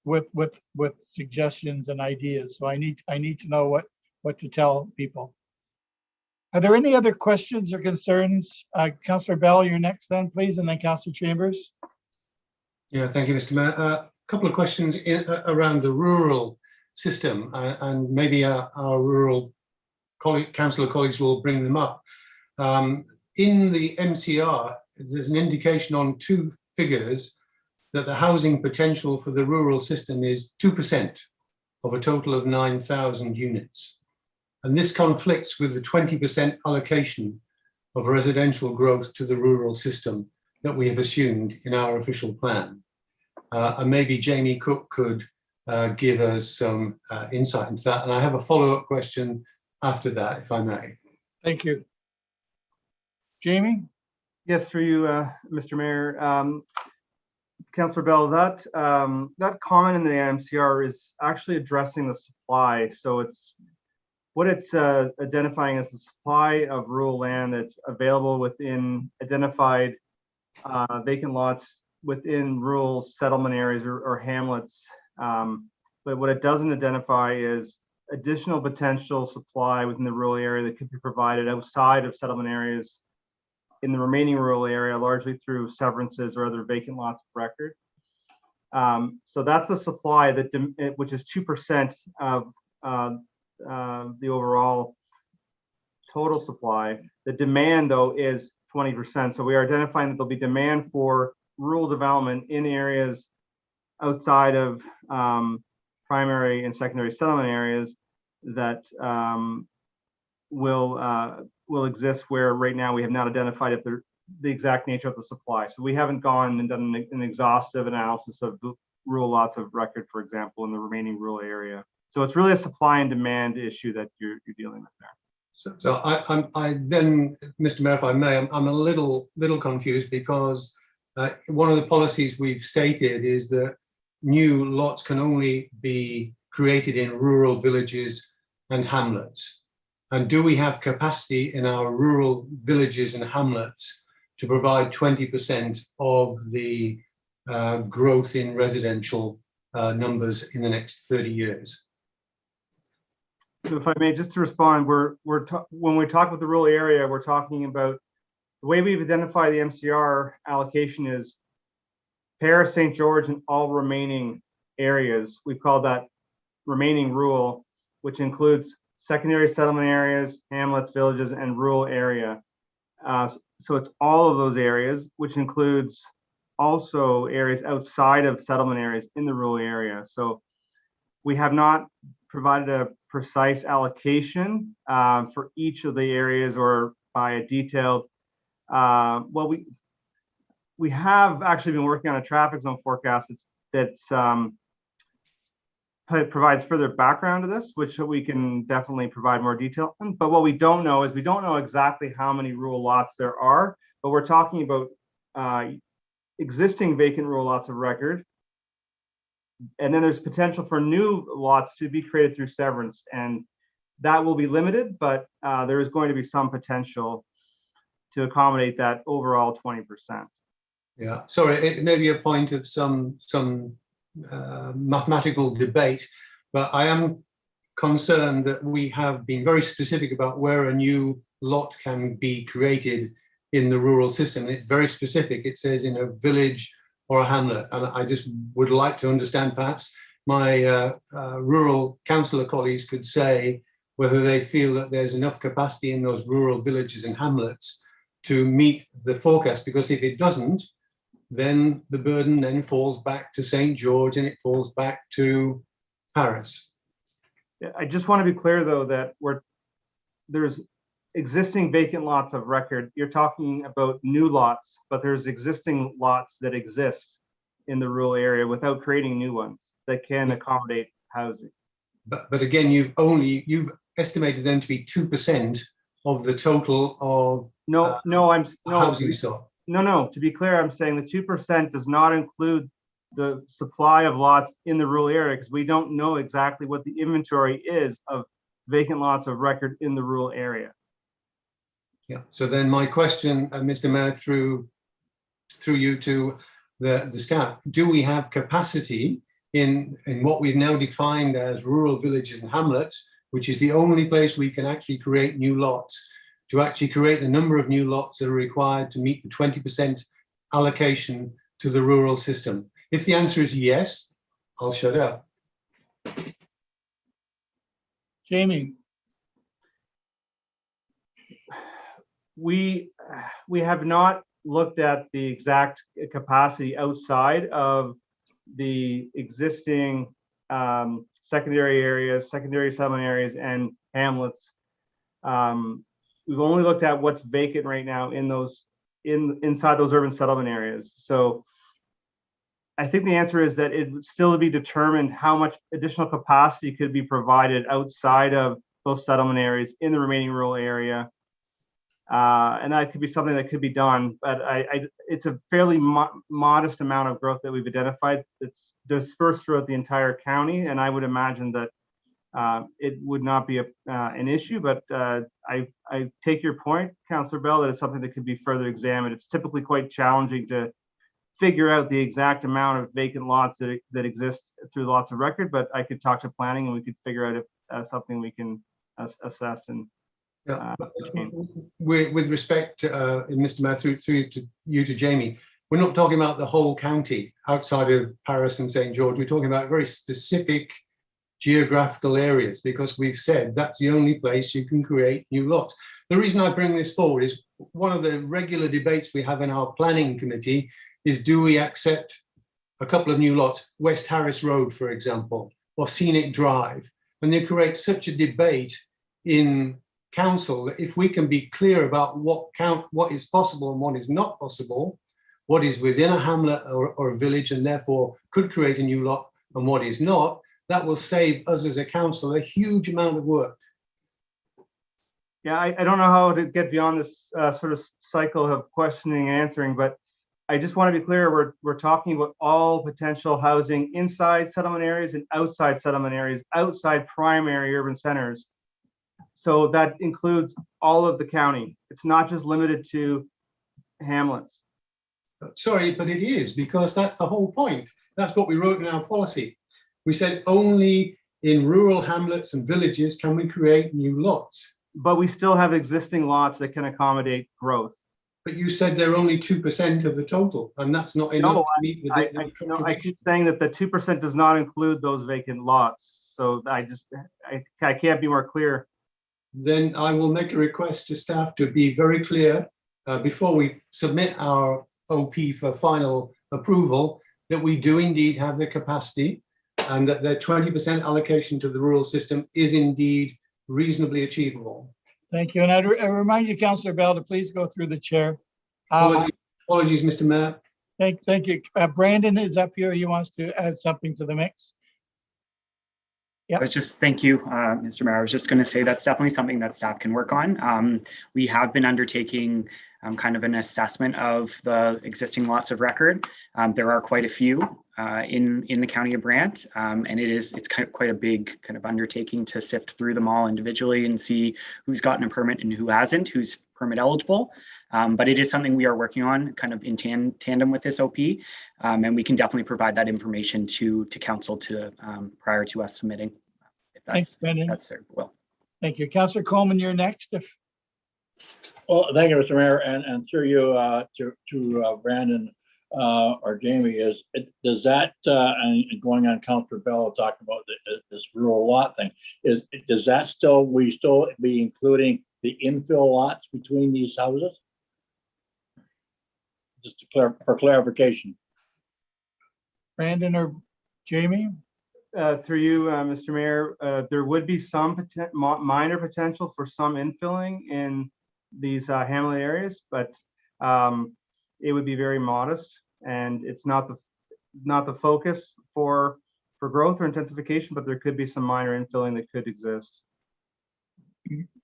with suggestions and ideas. So I need to know what to tell people. Are there any other questions or concerns? Councillor Bell, you're next then, please, and then Councillor Chambers. Yeah, thank you, Mr. Mayor. A couple of questions around the rural system, and maybe our rural councillor colleagues will bring them up. In the MCR, there's an indication on two figures that the housing potential for the rural system is 2% of a total of 9,000 units. And this conflicts with the 20% allocation of residential growth to the rural system that we have assumed in our official plan. And maybe Jamie Cook could give us some insight into that. And I have a follow-up question after that, if I may. Thank you. Jamie? Yes, through you, Mr. Mayor. Councillor Bell, that comment in the MCR is actually addressing the supply. So it's identifying as the supply of rural land that's available within identified vacant lots within rural settlement areas or hamlets. But what it doesn't identify is additional potential supply within the rural area that could be provided outside of settlement areas in the remaining rural area, largely through severances or other vacant lots of record. So that's the supply which is 2% of the overall total supply. The demand, though, is 20%. So we are identifying that there'll be demand for rural development in areas outside of primary and secondary settlement areas that will exist, where right now we have not identified if the exact nature of the supply. So we haven't gone and done an exhaustive analysis of the rural lots of record, for example, in the remaining rural area. So it's really a supply and demand issue that you're dealing with there. So I then, Mr. Mayor, if I may, I'm a little confused, because one of the policies we've stated is that new lots can only be created in rural villages and hamlets. And do we have capacity in our rural villages and hamlets to provide 20% of the growth in residential numbers in the next 30 years? So if I may, just to respond, when we talk about the rural area, we're talking about the way we've identified the MCR allocation is Paris, St. George, and all remaining areas. We call that remaining rural, which includes secondary settlement areas, hamlets, villages, and rural area. So it's all of those areas, which includes also areas outside of settlement areas in the rural area. So we have not provided a precise allocation for each of the areas or by a detailed, well, we have actually been working on a traffic zone forecast that's provides further background to this, which we can definitely provide more detail on. But what we don't know is we don't know exactly how many rural lots there are, but we're talking about existing vacant rural lots of record. And then there's potential for new lots to be created through severance, and that will be limited, but there is going to be some potential to accommodate that overall 20%. Yeah, sorry, it may be a point of some mathematical debate, but I am concerned that we have been very specific about where a new lot can be created in the rural system. It's very specific. It says in a village or a hamlet, and I just would like to understand, perhaps my rural councillor colleagues could say whether they feel that there's enough capacity in those rural villages and hamlets to meet the forecast, because if it doesn't, then the burden then falls back to St. George and it falls back to Paris. Yeah, I just want to be clear, though, that there's existing vacant lots of record. You're talking about new lots, but there's existing lots that exist in the rural area without creating new ones that can accommodate housing. But again, you've estimated them to be 2% of the total of housing stock. No, to be clear, I'm saying the 2% does not include the supply of lots in the rural area, because we don't know exactly what the inventory is of vacant lots of record in the rural area. Yeah, so then my question, Mr. Mayor, through you to the staff, do we have capacity in what we've now defined as rural villages and hamlets, which is the only place we can actually create new lots, to actually create the number of new lots that are required to meet the 20% allocation to the rural system? If the answer is yes, I'll shut up. Jamie. We have not looked at the exact capacity outside of the existing secondary areas, secondary settlement areas, and hamlets. We've only looked at what's vacant right now in those inside those urban settlement areas. So I think the answer is that it would still be determined how much additional capacity could be provided outside of those settlement areas in the remaining rural area. And that could be something that could be done, but it's a fairly modest amount of growth that we've identified. It's dispersed throughout the entire county, and I would imagine that it would not be an issue, but I take your point, Councillor Bell, that it's something that could be further examined. It's typically quite challenging to figure out the exact amount of vacant lots that exist through lots of record, but I could talk to planning and we could figure out if something we can assess. And with respect, Mr. Mayor, through to you to Jamie, we're not talking about the whole county outside of Paris and St. George. We're talking about very specific geographical areas, because we've said that's the only place you can create new lots. The reason I bring this forward is one of the regular debates we have in our planning committee is, do we accept a couple of new lots, West Harris Road, for example, or Scenic Drive? And they create such a debate in council that if we can be clear about what is possible and what is not possible, what is within a hamlet or a village and therefore could create a new lot and what is not, that will save us as a council a huge amount of work. Yeah, I don't know how to get beyond this sort of cycle of questioning and answering, but I just want to be clear, we're talking about all potential housing inside settlement areas and outside settlement areas, outside primary urban centers. So that includes all of the county. It's not just limited to hamlets. Sorry, but it is, because that's the whole point. That's what we wrote in our policy. We said only in rural hamlets and villages can we create new lots. But we still have existing lots that can accommodate growth. But you said they're only 2% of the total, and that's not enough to meet the I keep saying that the 2% does not include those vacant lots. So I can't be more clear. Then I will make a request to staff to be very clear before we submit our OP for final approval, that we do indeed have the capacity and that the 20% allocation to the rural system is indeed reasonably achievable. Thank you. And I remind you, Councillor Bell, to please go through the chair. Apologies, Mr. Mayor. Thank you. Brandon is up here. He wants to add something to the mix. I was just, thank you, Mr. Mayor. I was just going to say that's definitely something that staff can work on. We have been undertaking kind of an assessment of the existing lots of record. There are quite a few in the county of Brant, and it's quite a big kind of undertaking to sift through them all individually and see who's gotten a permit and who hasn't, who's permit eligible. But it is something we are working on kind of in tandem with this OP, and we can definitely provide that information to council prior to us submitting. If Thanks, Brendan. that's their will. Thank you. Councillor Coleman, you're next. Well, thank you, Mr. Mayor, and through you to Brandon or Jamie, does that and going on Councillor Bell talking about this rural lot thing, does that we still be including the infill lots between these houses? Just for clarification. Brandon or Jamie? Through you, Mr. Mayor, there would be some minor potential for some infilling in these hamlet areas, but it would be very modest, and it's not the focus for growth or intensification, but there could be some minor infilling that could exist.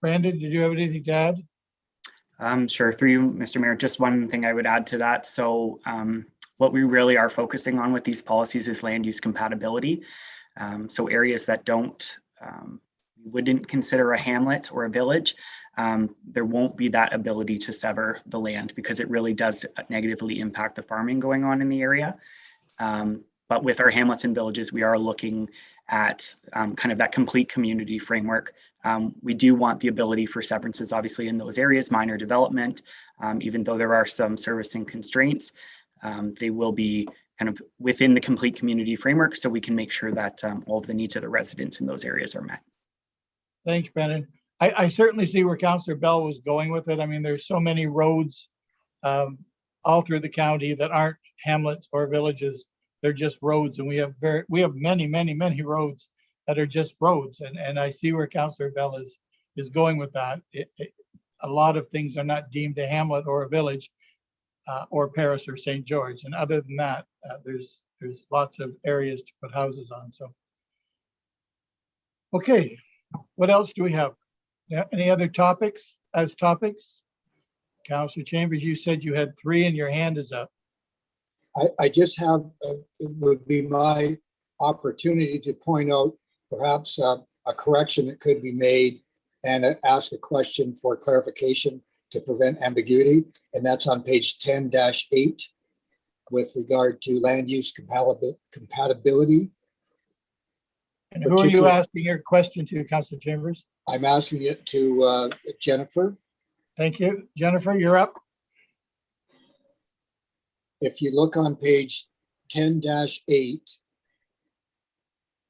Brandon, did you have anything to add? Sure, through you, Mr. Mayor, just one thing I would add to that. So what we really are focusing on with these policies is land use compatibility. So areas that wouldn't consider a hamlet or a village, there won't be that ability to sever the land because it really does negatively impact the farming going on in the area. But with our hamlets and villages, we are looking at kind of that complete community framework. We do want the ability for severances, obviously, in those areas, minor development, even though there are some servicing constraints, they will be kind of within the complete community framework, so we can make sure that all of the needs of the residents in those areas are met. Thanks, Brandon. I certainly see where Councillor Bell was going with it. I mean, there's so many roads all through the county that aren't hamlets or villages. They're just roads, and we have many roads that are just roads. And I see where Councillor Bell is going with that. A lot of things are not deemed a hamlet or a village or Paris or St. George. And other than that, there's lots of areas to put houses on. So, okay, what else do we have? Yeah, any other topics as topics? Councillor Chambers, you said you had 3 and your hand is up. I just have, it would be my opportunity to point out perhaps a correction that could be made and ask a question for clarification to prevent ambiguity. And that's on page 10-8 with regard to land use compatibility. And who are you asking your question to, Councillor Chambers? I'm asking it to Jennifer. Thank you. Jennifer, you're up. If you look on page 10-8,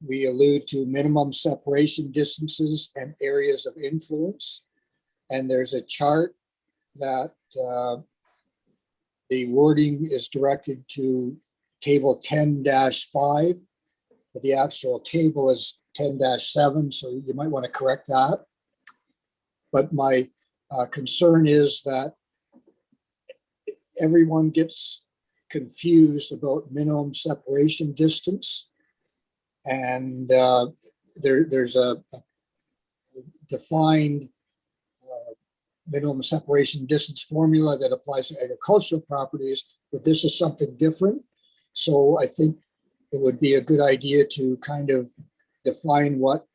we allude to minimum separation distances and areas of influence. And there's a chart that the wording is directed to table 10-5, but the actual table is 10-7, so you might want to correct that. But my concern is that everyone gets confused about minimum separation distance. And there's a defined minimum separation distance formula that applies to agricultural properties, but this is something different. So I think it would be a good idea to kind of define what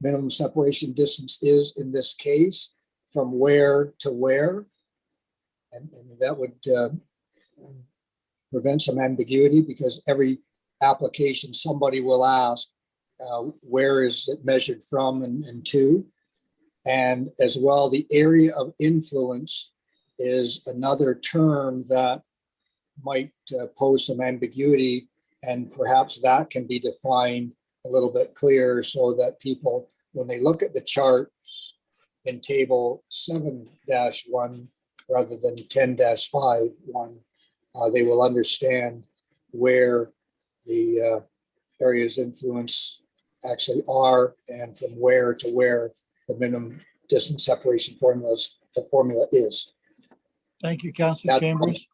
minimum separation distance is in this case, from where to where. And that would prevent some ambiguity, because every application somebody will ask, where is it measured from and to? And as well, the area of influence is another term that might pose some ambiguity, and perhaps that can be defined a little bit clearer so that people, when they look at the charts in table 7-1 rather than 10-5-1, they will understand where the areas of influence actually are and from where to where the minimum distance separation formula is. Thank you, Councillor Chambers.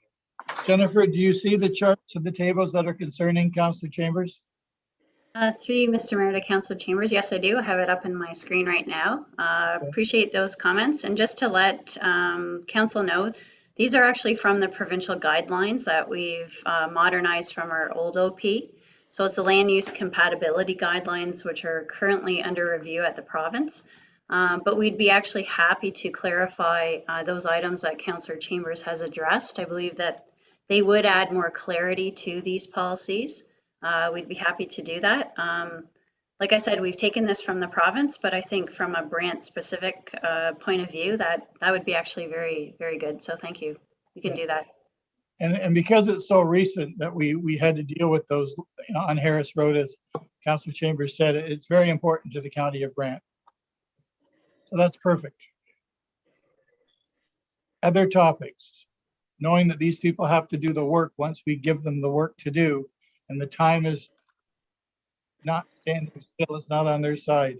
Jennifer, do you see the charts of the tables that are concerning Councillor Chambers? Through you, Mr. Mayor, to Councillor Chambers. Yes, I do. I have it up in my screen right now. Appreciate those comments. And just to let council know, these are actually from the provincial guidelines that we've modernized from our old OP. So it's the land use compatibility guidelines, which are currently under review at the province. But we'd be actually happy to clarify those items that Councillor Chambers has addressed. I believe that they would add more clarity to these policies. We'd be happy to do that. Like I said, we've taken this from the province, but I think from a Brant specific point of view, that would be actually very, very good. So thank you. We can do that. And because it's so recent that we had to deal with those on Harris Road, as Councillor Chambers said, it's very important to the county of Brant. So that's perfect. Other topics, knowing that these people have to do the work once we give them the work to do, and the time is not standing still, it's not on their side.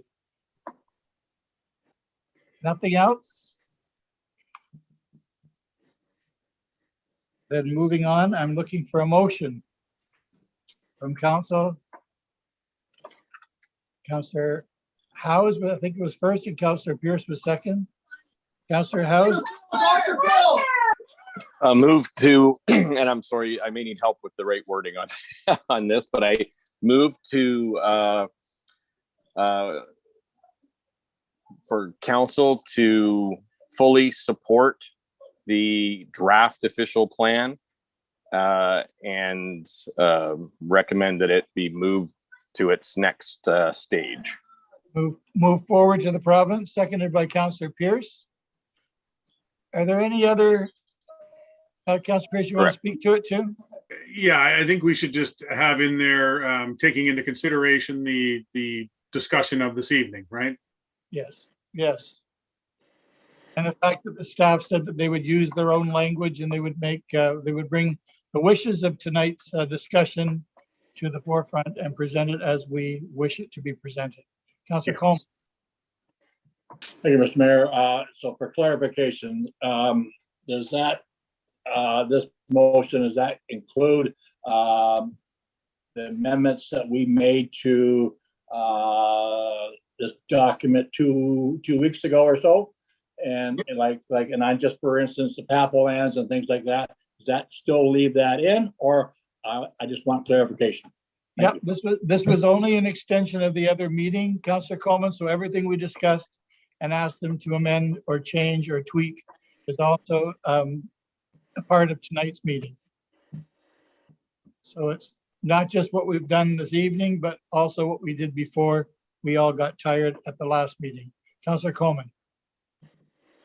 Nothing else? Then moving on, I'm looking for a motion from council. Councillor Howes, but I think it was first, and Councillor Pierce was second. Councillor Howes. Move to, and I'm sorry, I may need help with the right wording on on this, but I move to for council to fully support the draft official plan and recommend that it be moved to its next stage. Move forward to the province, seconded by Councillor Pierce. Are there any other, Councillor Pierce, you want to speak to it too? Yeah, I think we should just have in there taking into consideration the discussion of this evening, right? Yes, yes. And the fact that the staff said that they would use their own language and they would make, they would bring the wishes of tonight's discussion to the forefront and present it as we wish it to be presented. Councillor Coleman. Thank you, Mr. Mayor. So for clarification, does that, this motion, does that include the amendments that we made to this document two weeks ago or so? And and I just, for instance, the PAPO lands and things like that, does that still leave that in, or I just want clarification? Yeah, this was only an extension of the other meeting, Councillor Coleman. So everything we discussed and asked them to amend or change or tweak is also a part of tonight's meeting. So it's not just what we've done this evening, but also what we did before we all got tired at the last meeting. Councillor Coleman.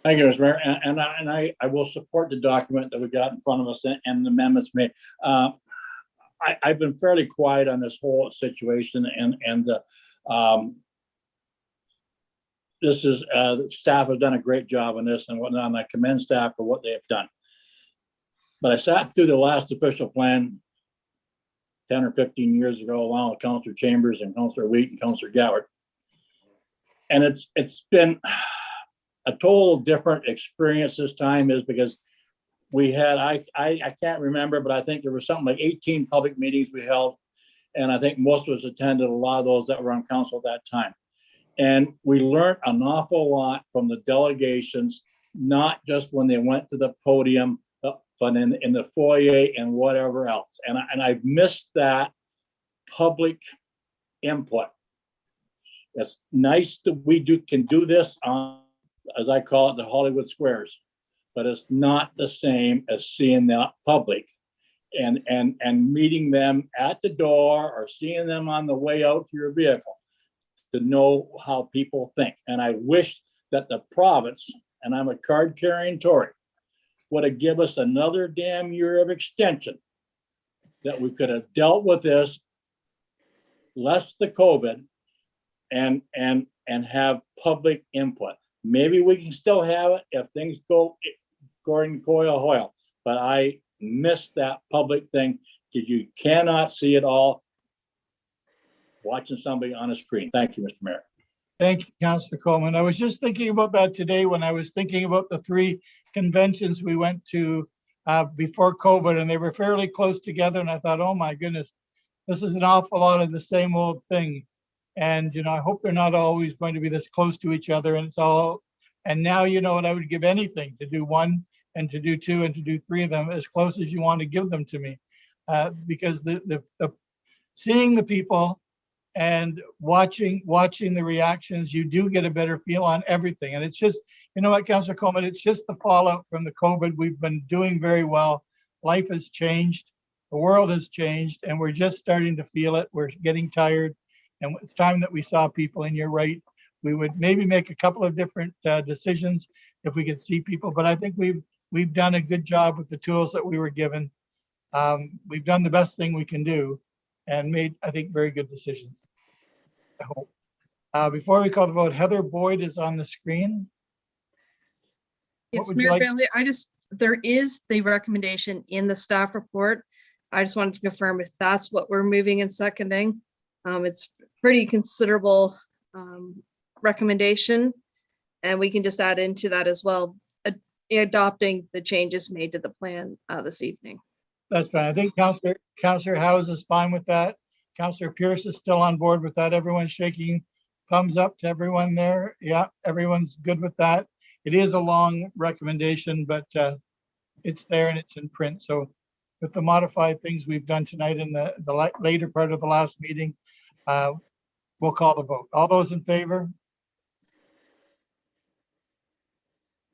Thank you, Mr. Mayor. And I will support the document that we got in front of us and the amendments made. I've been fairly quiet on this whole situation, and this is staff have done a great job on this and whatnot, and I commend staff for what they have done. But I sat through the last official plan 10 or 15 years ago, along with Councillor Chambers and Councillor Wheat and Councillor Goward, and it's been a total different experience this time, is because we had, I can't remember, but I think there was something like 18 public meetings we held. And I think most of us attended a lot of those that were on council at that time. And we learned an awful lot from the delegations, not just when they went to the podium, but in the foyer and whatever else. And I've missed that public input. It's nice that we can do this on, as I call it, the Hollywood Squares, but it's not the same as seeing the public and meeting them at the door or seeing them on the way out to your vehicle to know how people think. And I wish that the province, and I'm a card carrying Tory, would have given us another damn year of extension, that we could have dealt with this, less the COVID, and have public input. Maybe we can still have it if things go according to Hoyle, but I miss that public thing because you cannot see it all watching somebody on a screen. Thank you, Mr. Mayor. Thank you, Councillor Coleman. I was just thinking about that today when I was thinking about the 3 conventions we went to before COVID, and they were fairly close together. And I thought, oh my goodness, this is an awful lot of the same old thing. And, I hope they're not always going to be this close to each other and and now, what I would give anything to do one and to do two and to do three of them as close as you want to give them to me. Because the seeing the people and watching the reactions, you do get a better feel on everything. And it's just, what, Councillor Coleman, it's just the fallout from the COVID. We've been doing very well. Life has changed. The world has changed, and we're just starting to feel it. We're getting tired, and it's time that we saw people. And you're right, we would maybe make a couple of different decisions if we could see people. But I think we've done a good job with the tools that we were given. We've done the best thing we can do, and made, I think, very good decisions. I hope. Before we call the vote, Heather Boyd is on the screen. Yes, Mayor Bailey, there is the recommendation in the staff report. I just wanted to confirm if that's what we're moving and seconding. It's pretty considerable recommendation, and we can just add into that as well, adopting the changes made to the plan this evening. That's fine. I think Councillor Howes is fine with that. Councillor Pierce is still on board with that. Everyone's shaking thumbs up to everyone there. Yeah, everyone's good with that. It is a long recommendation, but it's there and it's in print. So with the modified things we've done tonight in the later part of the last meeting, we'll call the vote. All those in favor?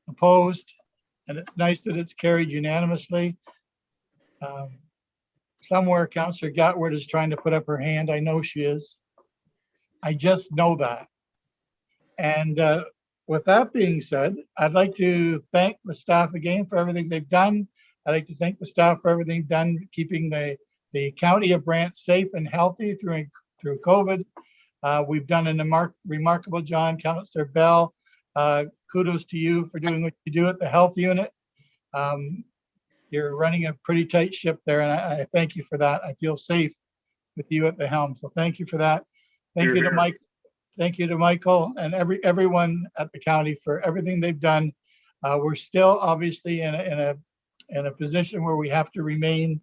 Opposed? And it's nice that it's carried unanimously. Somewhere Councillor Gatward is trying to put up her hand. I know she is. I just know that. And with that being said, I'd like to thank the staff again for everything they've done. I'd like to thank the staff for everything done, keeping the county of Brant safe and healthy through COVID. We've done a remarkable job. Councillor Bell, kudos to you for doing what you do at the health unit. You're running a pretty tight ship there, and I thank you for that. I feel safe with you at the helm, so thank you for that. Thank you to Mike. Thank you to Michael and everyone at the county for everything they've done. We're still obviously in a position where we have to remain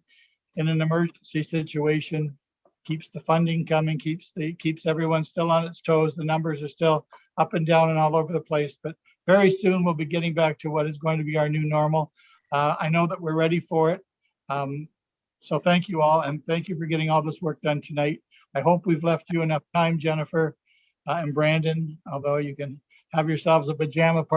in an emergency situation. Keeps the funding coming, keeps everyone still on its toes. The numbers are still up and down and all over the place, but very soon we'll be getting back to what is going to be our new normal. I know that we're ready for it. So thank you all, and thank you for getting all this work done tonight. I hope we've left you enough time, Jennifer and Brandon, although you can have yourselves a pajama party.